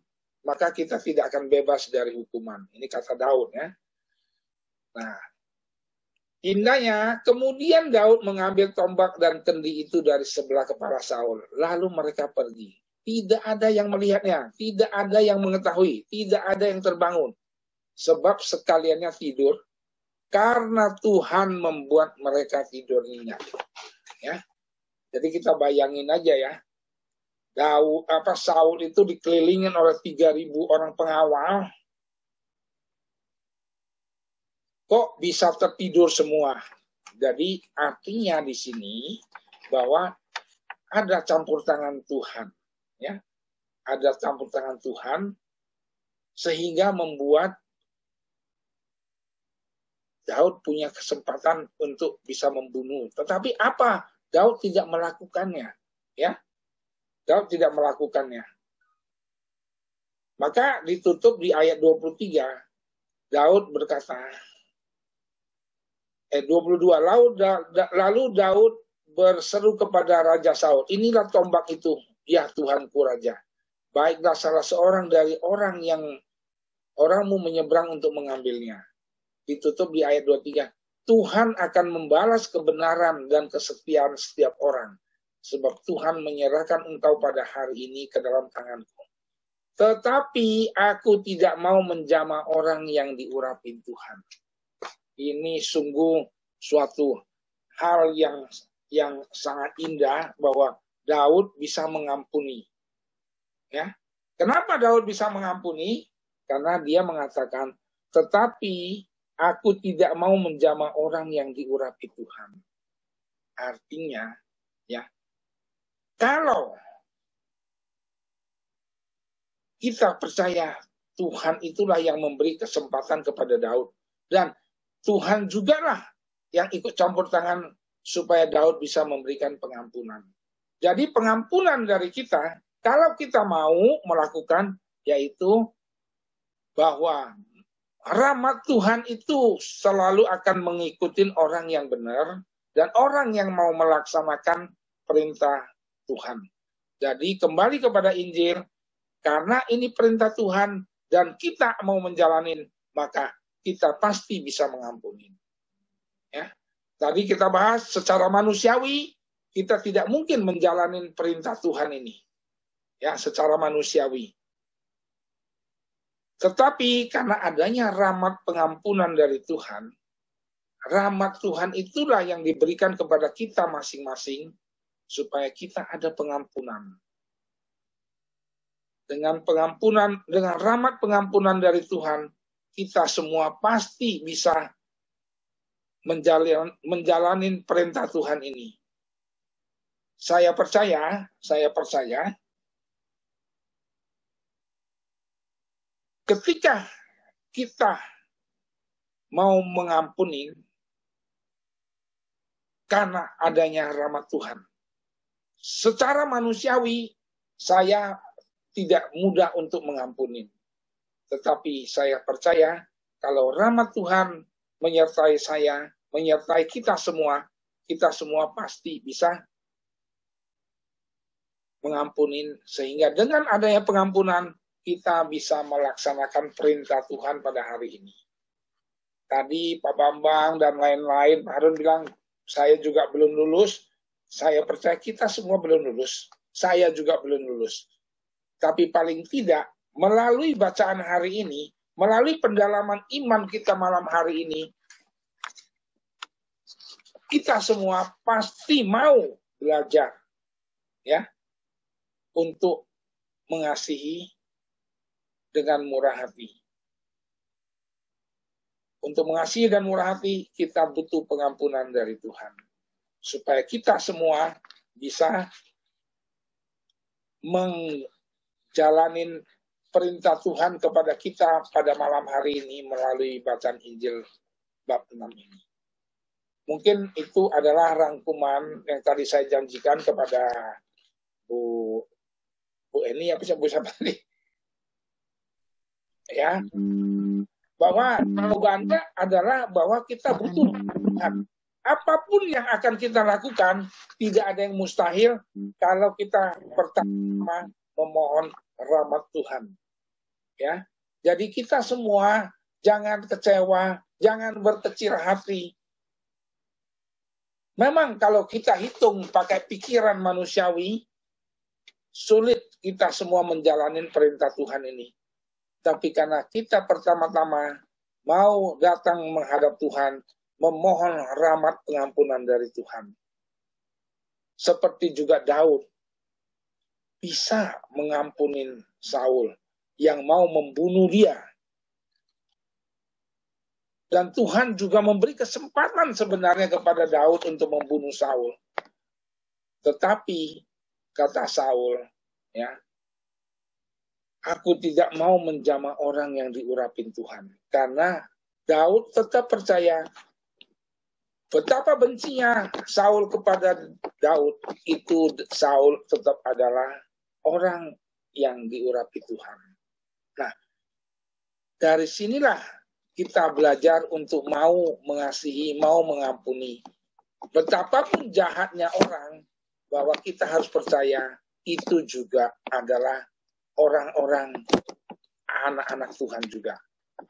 maka kita tidak akan bebas dari hukuman. Ini kata Daud, ya. Nah, indahnya, kemudian Daud mengambil tombak dan kendi itu dari sebelah kepala Saul. Lalu mereka pergi. Tidak ada yang melihatnya, tidak ada yang mengetahui, tidak ada yang terbangun. Sebab sekaliannya tidur, karena Tuhan membuat mereka tidur nyenyak. Ya. Jadi kita bayangin aja ya, Saul itu dikelilingin oleh 3.000 orang pengawal, kok bisa tertidur semua? Jadi artinya di sini bahwa ada campur tangan Tuhan, ya, ada campur tangan Tuhan sehingga membuat Daud punya kesempatan untuk bisa membunuh. Tetapi apa? Daud tidak melakukannya, ya. Daud tidak melakukannya. Maka ditutup di ayat 23. Daud berkata, 22, lalu Daud berseru kepada Raja Saul, inilah tombak itu, ya Tuhanku Raja. Baiklah salah seorang dari orangmu menyeberang untuk mengambilnya. Ditutup di ayat 23. Tuhan akan membalas kebenaran dan kesetiaan setiap orang. Sebab Tuhan menyerahkan engkau pada hari ini ke dalam tanganku. Tetapi aku tidak mau menjamah orang yang diurapi Tuhan. Ini sungguh suatu hal yang sangat indah bahwa Daud bisa mengampuni. Ya. Kenapa Daud bisa mengampuni? Karena dia mengatakan, tetapi aku tidak mau menjamah orang yang diurapi Tuhan. Artinya, ya, kalau kita percaya Tuhan itulah yang memberi kesempatan kepada Daud. Dan Tuhan jugalah yang ikut campur tangan supaya Daud bisa memberikan pengampunan. Jadi pengampunan dari kita Kalau kita mau melakukan, yaitu bahwa rahmat Tuhan itu selalu akan mengikuti orang yang benar dan orang yang mau melaksanakan perintah Tuhan. Jadi kembali kepada Injil, karena ini perintah Tuhan dan kita mau menjalanin, maka kita pasti bisa mengampuni. Ya. Tadi kita bahas secara manusiawi, kita tidak mungkin menjalani perintah Tuhan ini. Ya, secara manusiawi. Tetapi karena adanya rahmat pengampunan dari Tuhan, rahmat Tuhan itulah yang diberikan kepada kita masing-masing supaya kita ada pengampunan. Dengan pengampunan, dengan rahmat pengampunan dari Tuhan, kita semua pasti bisa menjalani perintah Tuhan ini. Saya percaya ketika kita mau mengampuni karena adanya rahmat Tuhan. Secara manusiawi, saya tidak mudah untuk mengampuni. Tetapi saya percaya kalau rahmat Tuhan menyertai saya, menyertai kita semua pasti bisa mengampuni. Sehingga dengan adanya pengampunan, kita bisa melaksanakan perintah Tuhan pada hari ini. Tadi Pak Bambang dan lain-lain, Pak Harun bilang, saya juga belum lulus. Saya percaya kita semua belum lulus. Saya juga belum lulus. Tapi paling tidak, melalui bacaan hari ini, melalui pendalaman iman kita malam hari ini, kita semua pasti mau belajar, ya, untuk mengasihi dengan murah hati. Untuk mengasihi dan murah hati, kita butuh pengampunan dari Tuhan. Supaya kita semua bisa menjalani perintah Tuhan kepada kita pada malam hari ini melalui bacaan Injil bab 6 ini. Mungkin itu adalah rangkuman yang tadi saya janjikan kepada Bu Eni, Bu siapa tadi? Ya, bahwa jawabannya adalah bahwa kita butuh Tuhan. Apapun yang akan kita lakukan, tidak ada yang mustahil kalau kita pertama memohon rahmat Tuhan. Ya, jadi kita semua jangan kecewa, jangan berkecil hati. Memang kalau kita hitung pakai pikiran manusiawi, sulit kita semua menjalani perintah Tuhan ini. Tapi karena kita pertama-tama mau datang menghadap Tuhan, memohon rahmat pengampunan dari Tuhan. Seperti juga Daud bisa mengampuni Saul yang mau membunuh dia. Dan Tuhan juga memberi kesempatan sebenarnya kepada Daud untuk membunuh Saul. Tetapi kata Saul, ya, aku tidak mau menjamah orang yang diurapin Tuhan. Karena Daud tetap percaya betapa bencinya Saul kepada Daud, itu Saul tetap adalah orang yang diurapi Tuhan. Nah, dari sinilah kita belajar untuk mau mengasihi, mau mengampuni. Betapapun jahatnya orang, bahwa kita harus percaya itu juga adalah orang-orang anak-anak Tuhan juga.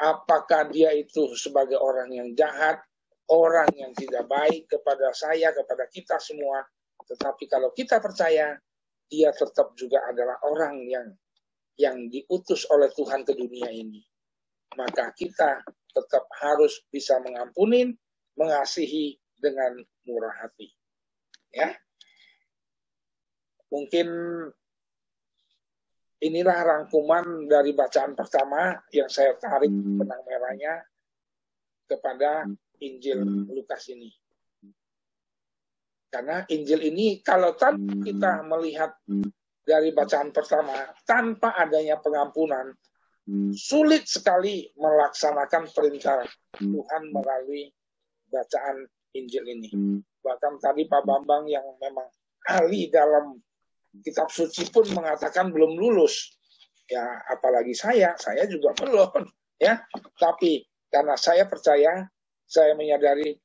Apakah dia itu sebagai orang yang jahat, orang yang tidak baik kepada saya, kepada kita semua. Tetapi kalau kita percaya, dia tetap juga adalah orang yang diutus oleh Tuhan ke dunia ini. Maka kita tetap harus bisa mengampuni, mengasihi dengan murah hati. Ya, mungkin inilah rangkuman dari bacaan pertama yang saya tarik benang merahnya kepada Injil Lukas ini. Karena Injil ini kalau tanpa kita melihat dari bacaan pertama, tanpa adanya pengampunan, sulit sekali melaksanakan perintah Tuhan melalui bacaan Injil ini. Bahkan tadi Pak Bambang yang memang ahli dalam kitab suci pun mengatakan belum lulus. Ya, apalagi saya juga belum, ya. Tapi karena saya percaya, saya menyadari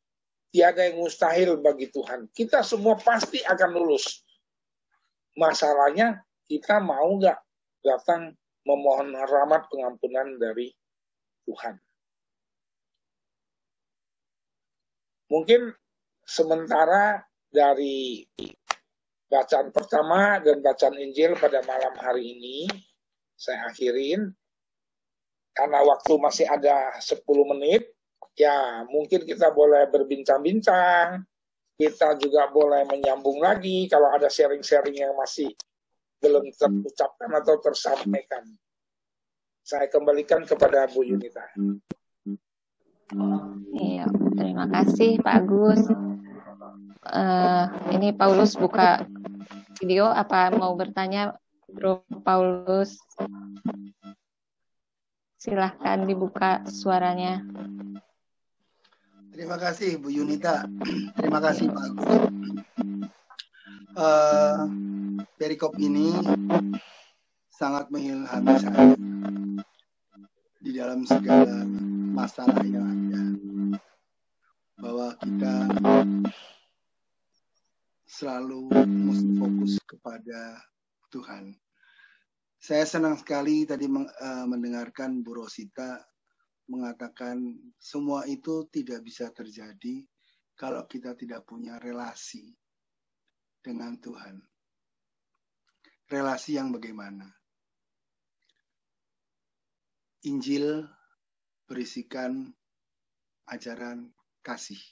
tiada yang mustahil bagi Tuhan. Kita semua pasti akan lulus. Masalahnya kita mau nggak datang memohon rahmat pengampunan dari Tuhan. Mungkin sementara dari bacaan pertama dan bacaan Injil pada malam hari ini saya akhirin. Karena waktu masih ada 10 menit, ya mungkin kita boleh berbincang-bincang. Kita juga boleh menyambung lagi kalau ada sharing-sharing yang masih belum terucapkan atau tersampaikan. Saya kembalikan kepada Bu Yunita. Iya, terima kasih Pak Agus. Ini Paulus buka video, apa mau bertanya, Bro Paulus? Silahkan dibuka suaranya. Terima kasih Bu Yunita. Terima kasih Pak Agus. Perikop ini sangat mengilhami saya di dalam segala masalah yang ada, bahwa kita selalu mesti fokus kepada Tuhan. Saya senang sekali tadi mendengarkan Bu Rosita mengatakan semua itu tidak bisa terjadi kalau kita tidak punya relasi dengan Tuhan. Relasi yang bagaimana? Injil berisikan ajaran kasih.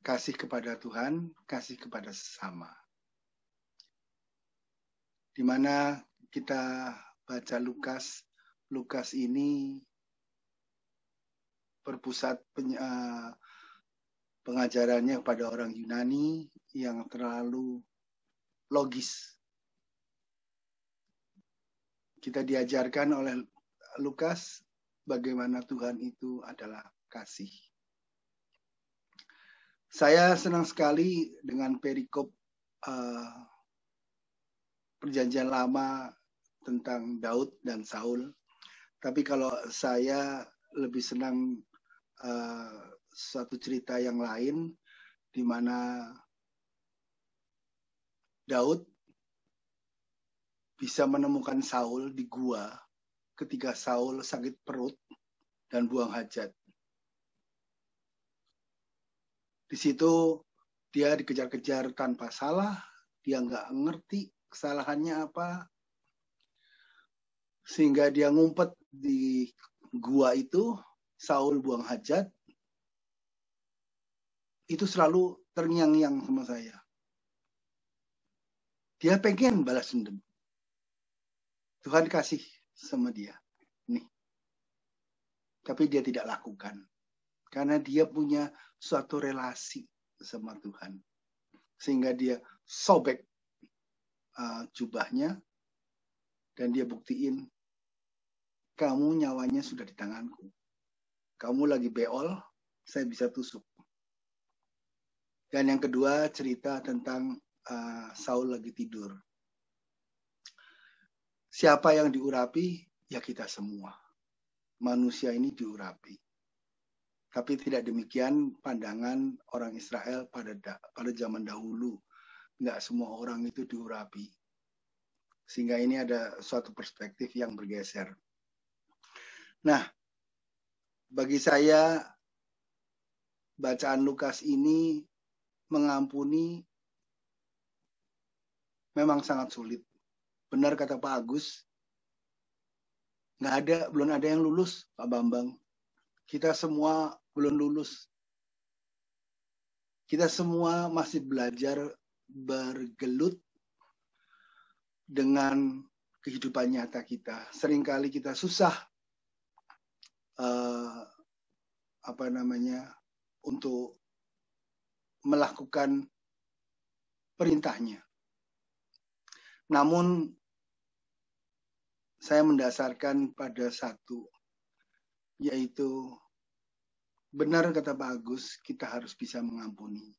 Kasih kepada Tuhan, kasih kepada sesama. Di mana kita baca Lukas, Lukas ini berpusat pengajarannya kepada orang Yunani yang terlalu logis. Kita diajarkan oleh Lukas bagaimana Tuhan itu adalah kasih. Saya senang sekali dengan perikop Perjanjian Lama tentang Daud dan Saul. Tapi kalau saya lebih senang suatu cerita yang lain di mana Daud bisa menemukan Saul di gua ketika Saul sakit perut dan buang hajat. Di situ dia dikejar-kejar tanpa salah, dia nggak ngerti kesalahannya apa, sehingga dia ngumpet di gua itu. Saul buang hajat, itu selalu terngiang-ngiang sama saya. Dia pengen balas dendam. Tuhan kasih sama dia. Nih. Tapi dia tidak lakukan. Karena dia punya suatu relasi sama Tuhan. Sehingga dia sobek jubahnya. Dan dia buktiin, kamu nyawanya sudah di tanganku. Kamu lagi beol, saya bisa tusuk. Dan yang kedua, cerita tentang Saul lagi tidur. Siapa yang diurapi? Ya kita semua. Manusia ini diurapi. Tapi tidak demikian pandangan orang Israel pada zaman dahulu. Nggak semua orang itu diurapi. Sehingga ini ada suatu perspektif yang bergeser. Nah, bagi saya, bacaan Lukas ini mengampuni memang sangat sulit. Benar kata Pak Agus, belum ada yang lulus, Pak Bambang. Kita semua belum lulus. Kita semua masih belajar bergelut dengan kehidupan nyata kita. Seringkali kita susah untuk melakukan perintahnya. Namun saya mendasarkan pada satu, yaitu benar kata Pak Agus, kita harus bisa mengampuni.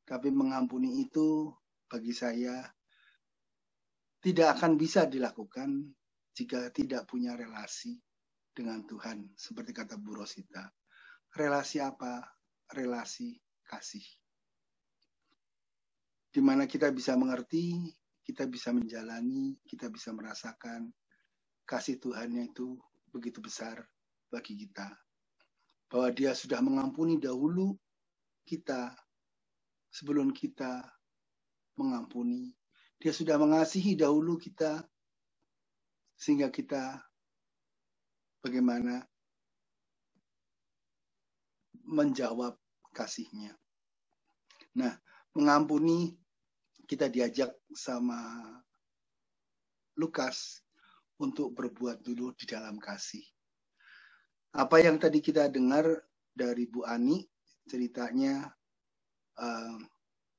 Tapi mengampuni itu bagi saya tidak akan bisa dilakukan jika tidak punya relasi dengan Tuhan. Seperti kata Bu Rosita. Relasi apa? Relasi kasih. Di mana kita bisa mengerti, kita bisa menjalani, kita bisa merasakan kasih Tuhannya itu begitu besar bagi kita. Bahwa Dia sudah mengampuni dahulu kita sebelum kita mengampuni. Dia sudah mengasihi dahulu kita sehingga kita bagaimana menjawab kasih-Nya. Nah, mengampuni kita diajak sama Lukas untuk berbuat dulu di dalam kasih. Apa yang tadi kita dengar dari Bu Ani, ceritanya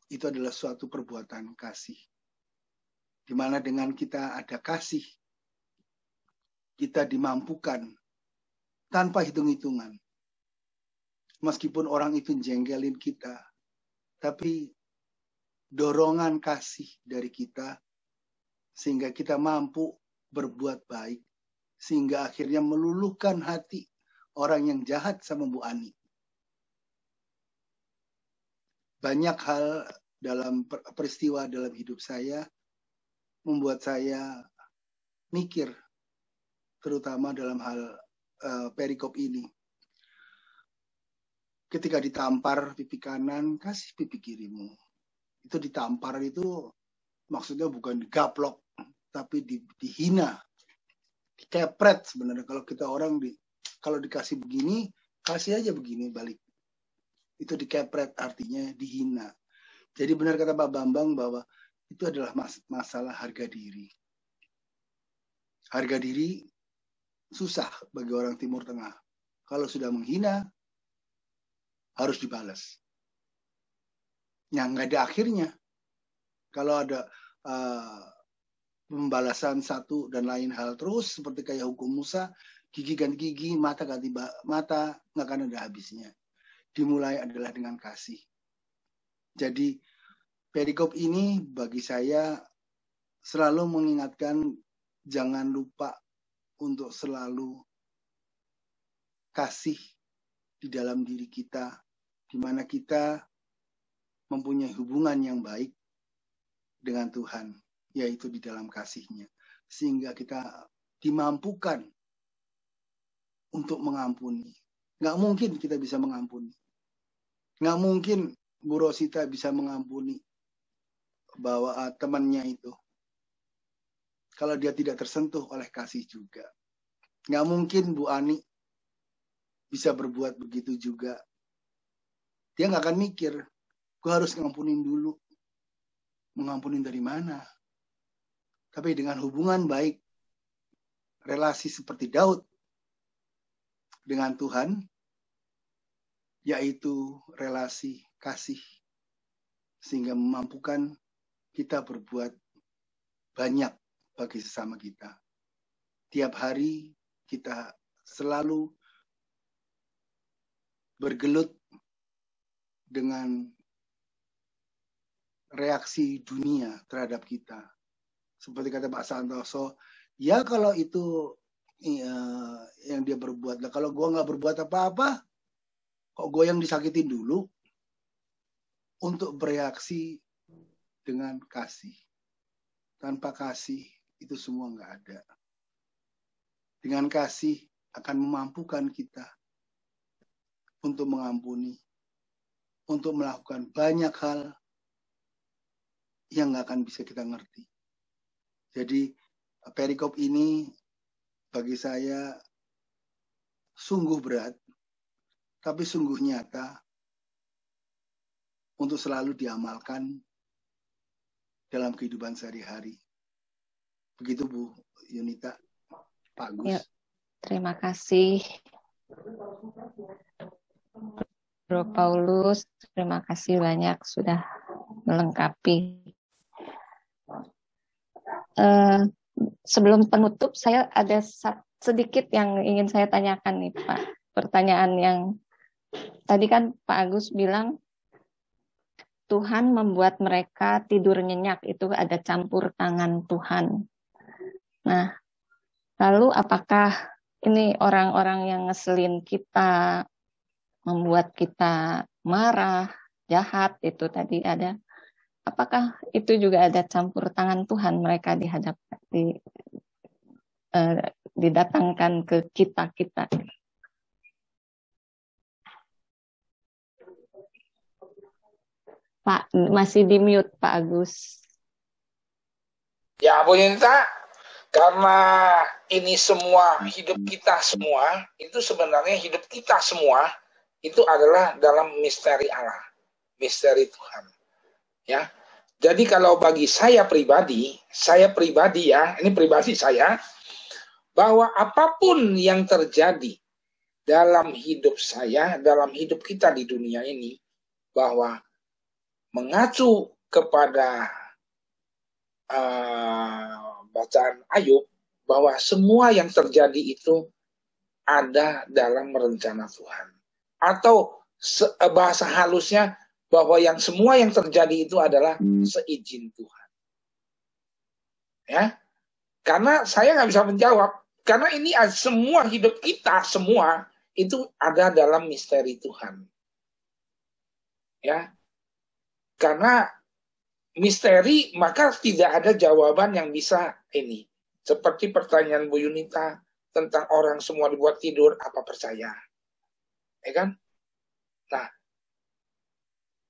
itu adalah suatu perbuatan kasih. Di mana dengan kita ada kasih, kita dimampukan tanpa hitung-hitungan. Meskipun orang itu jengkelin kita, tapi dorongan kasih dari kita sehingga kita mampu berbuat baik, sehingga akhirnya meluluhkan hati orang yang jahat sama Bu Ani. Banyak hal dalam peristiwa dalam hidup saya membuat saya mikir, terutama dalam hal perikop ini. Ketika ditampar pipi kanan, kasih pipi kirimu. Itu ditampar itu maksudnya bukan digaplok, tapi dihina, dikepret sebenarnya. Kalau kita orang kalau dikasih begini, kasih aja begini balik. Itu dikepret artinya dihina. Jadi benar kata Pak Bambang bahwa itu adalah masalah harga diri. Harga diri susah bagi orang Timur Tengah. Kalau sudah menghina, harus dibalas. Yang nggak ada akhirnya. Kalau ada pembalasan satu dan lain hal terus, seperti kayak hukum Musa, gigi ganti gigi, mata ganti mata, nggak akan ada habisnya. Dimulai adalah dengan kasih. Jadi perikop ini bagi saya selalu mengingatkan jangan lupa untuk selalu kasih di dalam diri kita, di mana kita mempunyai hubungan yang baik dengan Tuhan, yaitu di dalam kasih-Nya. Sehingga kita dimampukan untuk mengampuni. Nggak mungkin kita bisa mengampuni. Nggak mungkin Bu Rosita bisa mengampuni bahwa temannya itu. Kalau dia tidak tersentuh oleh kasih juga. Nggak mungkin Bu Ani bisa berbuat begitu juga. Dia nggak akan mikir, gue harus ngampunin dulu. Mengampunin dari mana? Tapi dengan hubungan baik, relasi seperti Daud dengan Tuhan, yaitu relasi kasih, sehingga memampukan kita berbuat banyak bagi sesama kita. Tiap hari kita selalu bergelut dengan reaksi dunia terhadap kita. Seperti kata Pak Santoso, ya kalau itu yang dia berbuat. Nah, kalau gue nggak berbuat apa-apa, kok gue yang disakitin dulu? Untuk bereaksi dengan kasih. Tanpa kasih, itu semua nggak ada. Dengan kasih akan memampukan kita untuk mengampuni, untuk melakukan banyak hal yang nggak akan bisa kita ngerti. Jadi perikop ini bagi saya sungguh berat, tapi sungguh nyata untuk selalu diamalkan dalam kehidupan sehari-hari. Begitu Bu Yunita, Pak Agus. Ya, terima kasih Bro Paulus, terima kasih banyak sudah melengkapi. Sebelum penutup, saya ada sedikit yang ingin saya tanyakan nih Pak. Pertanyaan yang tadi kan Pak Agus bilang Tuhan membuat mereka tidur nyenyak, itu ada campur tangan Tuhan. Nah, lalu apakah ini orang-orang yang ngeselin kita, membuat kita marah, jahat, itu tadi ada, apakah itu juga ada campur tangan Tuhan, mereka didatangkan ke kita-kita? Pak, masih di mute Pak Agus. Ya, Bu Yunita, karena ini semua hidup kita semua, itu sebenarnya hidup kita semua itu adalah dalam misteri Allah, misteri Tuhan. Ya. Jadi kalau bagi saya pribadi ya, ini pribadi saya, bahwa apapun yang terjadi dalam hidup saya, dalam hidup kita di dunia ini, bahwa mengacu kepada bacaan Ayub, bahwa semua yang terjadi itu ada dalam rencana Tuhan. Atau bahasa halusnya, bahwa yang semua yang terjadi itu adalah seizin Tuhan. Ya, karena saya nggak bisa menjawab, karena ini semua hidup kita semua itu ada dalam misteri Tuhan. Ya, karena misteri, maka tidak ada jawaban yang bisa ini. Seperti pertanyaan Bu Yunita tentang orang semua dibuat tidur, apa percaya? Ya kan? Nah,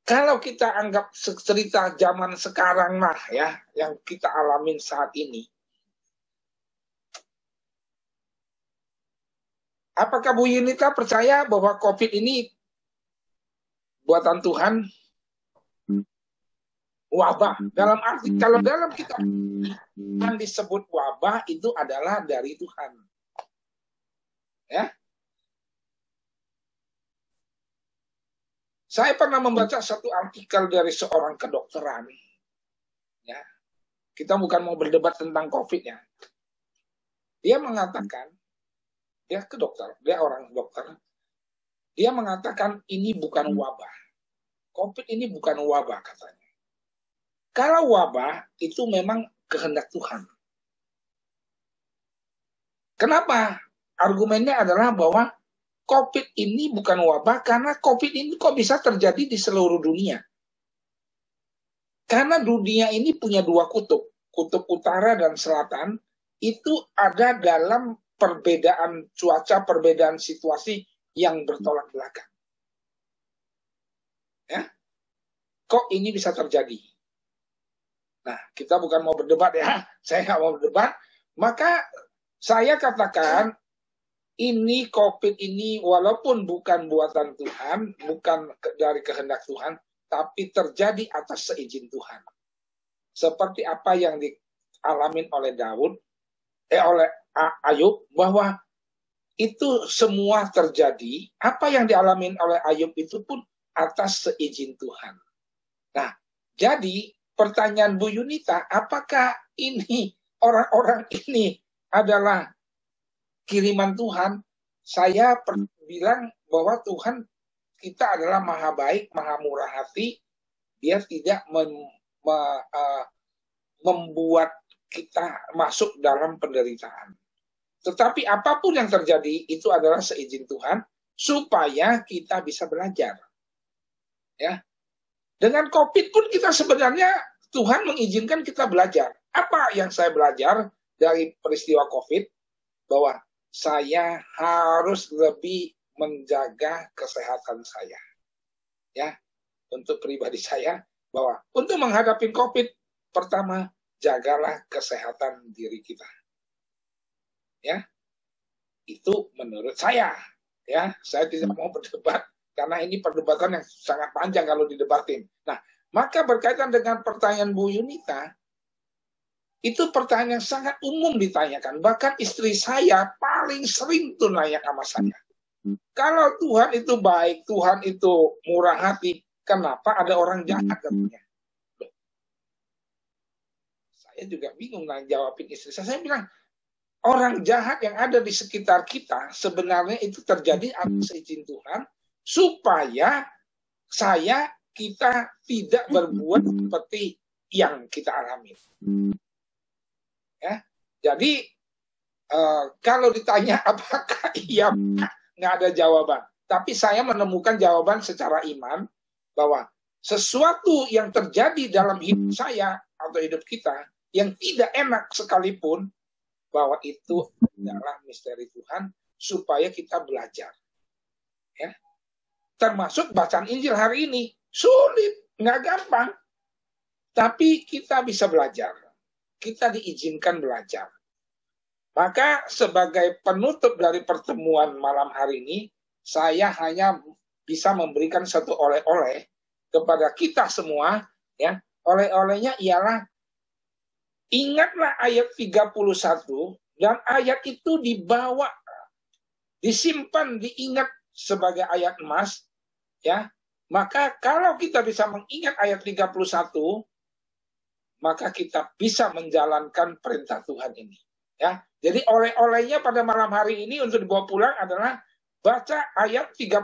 kalau kita anggap cerita zaman sekarang lah ya, yang kita alamin saat ini, apakah Bu Yunita percaya bahwa COVID ini buatan Tuhan? Wabah, dalam arti, kalau dalam kitab yang disebut wabah itu adalah dari Tuhan. Ya. Saya pernah membaca satu artikel dari seorang kedokteran. Ya. Kita bukan mau berdebat tentang COVID ya. Dia mengatakan, dia ke dokter, dia orang dokter. Dia mengatakan ini bukan wabah. COVID ini bukan wabah katanya. Kalau wabah itu memang kehendak Tuhan. Kenapa? Argumennya adalah bahwa COVID ini bukan wabah karena COVID ini kok bisa terjadi di seluruh dunia. Karena dunia ini punya dua kutub, kutub utara dan selatan, itu ada dalam perbedaan cuaca, perbedaan situasi yang bertolak belakang. Ya, kok ini bisa terjadi? Nah, kita bukan mau berdebat ya, saya nggak mau berdebat. Maka saya katakan, ini COVID ini walaupun bukan buatan Tuhan, bukan dari kehendak Tuhan, tapi terjadi atas seizin Tuhan. Seperti apa yang dialamin oleh oleh Ayub, bahwa itu semua terjadi, apa yang dialamin oleh Ayub itu pun atas seizin Tuhan. Nah, jadi pertanyaan Bu Yunita, apakah ini orang-orang ini adalah kiriman Tuhan? Saya bilang bahwa Tuhan kita adalah maha baik, maha murah hati. Dia tidak membuat kita masuk dalam penderitaan. Tetapi apapun yang terjadi itu adalah seizin Tuhan supaya kita bisa belajar. Ya. Dengan COVID pun kita sebenarnya Tuhan mengizinkan kita belajar. Apa yang saya belajar dari peristiwa COVID? Bahwa saya harus lebih menjaga kesehatan saya. Ya, untuk pribadi saya, bahwa untuk menghadapi COVID, pertama, jagalah kesehatan diri kita. Ya, itu menurut saya. Ya, saya tidak mau berdebat, karena ini perdebatan yang sangat panjang kalau didebatin. Nah, maka berkaitan dengan pertanyaan Bu Yunita, itu pertanyaan yang sangat umum ditanyakan. Bahkan istri saya paling sering tuh nanya sama saya. Kalau Tuhan itu baik, Tuhan itu murah hati, kenapa ada orang jahat katanya? Saya juga bingung jawabin istri saya. Saya bilang, orang jahat yang ada di sekitar kita, sebenarnya itu terjadi atas izin Tuhan, supaya saya kita tidak berbuat seperti yang kita alami. Ya, jadi kalau ditanya apakah iya, nggak ada jawaban. Tapi saya menemukan jawaban secara iman bahwa sesuatu yang terjadi dalam hidup saya atau hidup kita yang tidak enak sekalipun, bahwa itu adalah misteri Tuhan supaya kita belajar. Ya, termasuk bacaan Injil hari ini sulit, nggak gampang, tapi kita bisa belajar. Kita diizinkan belajar. Maka sebagai penutup dari pertemuan malam hari ini, saya hanya bisa memberikan satu oleh-oleh kepada kita semua. Ya, oleh-olehnya ialah ingatlah ayat 31 dan ayat itu dibawa, disimpan, diingat sebagai ayat emas. Ya, maka kalau kita bisa mengingat ayat 31, maka kita bisa menjalankan perintah Tuhan ini. Ya, jadi oleh-olehnya pada malam hari ini untuk dibawa pulang adalah baca ayat 31.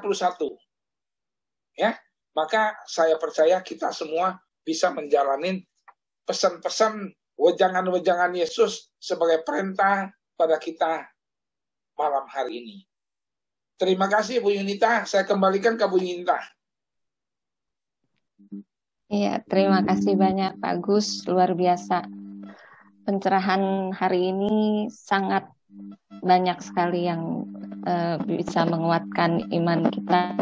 Ya, maka saya percaya kita semua bisa menjalani pesan-pesan wejangan-wejangan Yesus sebagai perintah pada kita malam hari ini. Terima kasih Bu Yunita, saya kembalikan ke Bu Yunita. Iya, terima kasih banyak Pak Gus, luar biasa. Pencerahan hari ini sangat banyak sekali yang bisa menguatkan iman kita.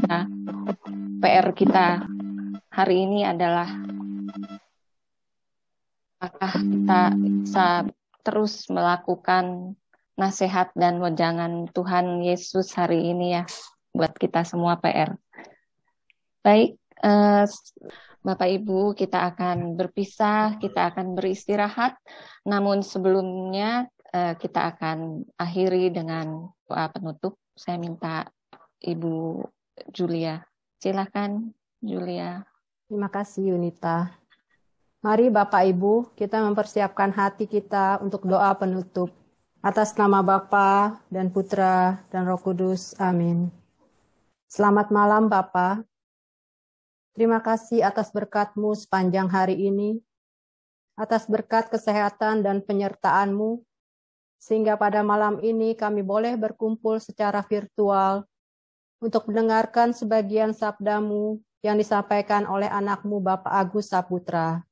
PR kita hari ini adalah apakah kita bisa terus melakukan nasihat dan wejangan Tuhan Yesus hari ini ya, buat kita semua PR. Baik, Bapak Ibu, kita akan berpisah, kita akan beristirahat. Namun sebelumnya kita akan akhiri dengan doa penutup. Saya minta Ibu Julia. Silakan, Julia. Terima kasih, Yunita. Mari Bapak Ibu, kita mempersiapkan hati kita untuk doa penutup. Atas nama Bapa dan Putra dan Roh Kudus. Amin. Selamat malam Bapa. Terima kasih atas berkat-Mu sepanjang hari ini, atas berkat kesehatan dan penyertaan-Mu, sehingga pada malam ini kami boleh berkumpul secara virtual untuk mendengarkan sebagian sabda-Mu yang disampaikan oleh anak-Mu Bapak Agus Saputra,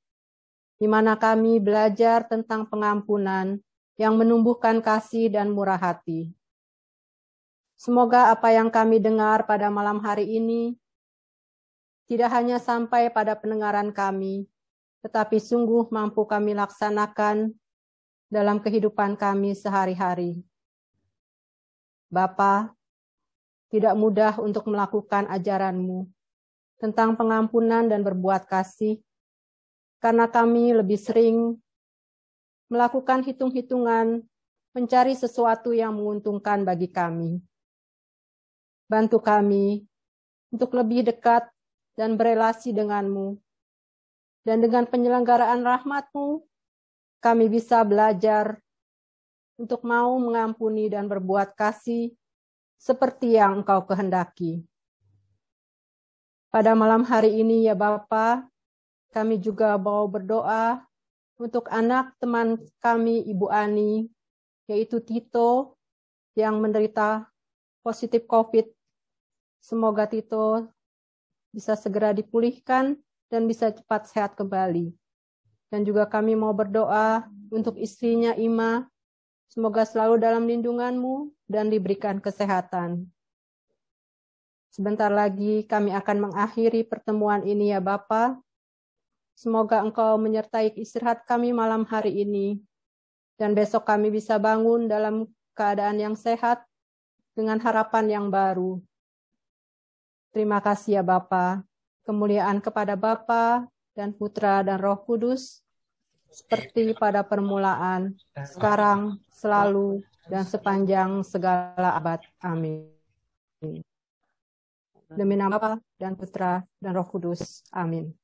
di mana kami belajar tentang pengampunan yang menumbuhkan kasih dan murah hati. Semoga apa yang kami dengar pada malam hari ini tidak hanya sampai pada pendengaran kami, tetapi sungguh mampu kami laksanakan dalam kehidupan kami sehari-hari. Bapa, tidak mudah untuk melakukan ajaran-Mu tentang pengampunan dan berbuat kasih, karena kami lebih sering melakukan hitung-hitungan, mencari sesuatu yang menguntungkan bagi kami. Bantu kami untuk lebih dekat dan berelasi dengan-Mu. Dan dengan penyelenggaraan rahmat-Mu, kami bisa belajar untuk mau mengampuni dan berbuat kasih seperti yang Engkau kehendaki. Pada malam hari ini ya Bapa, kami juga mau berdoa untuk anak teman kami Ibu Ani, yaitu Tito, yang menderita positif COVID. Semoga Tito bisa segera dipulihkan dan bisa cepat sehat kembali. Dan juga kami mau berdoa untuk istrinya Ima, semoga selalu dalam lindungan-Mu dan diberikan kesehatan. Sebentar lagi kami akan mengakhiri pertemuan ini ya Bapa. Semoga Engkau menyertai istirahat kami malam hari ini, dan besok kami bisa bangun dalam keadaan yang sehat dengan harapan yang baru. Terima kasih ya Bapa. Kemuliaan kepada Bapa dan Putra dan Roh Kudus, seperti pada permulaan, sekarang, selalu, dan sepanjang segala abad. Amin. Demi nama Bapa dan Putra dan Roh Kudus. Amin.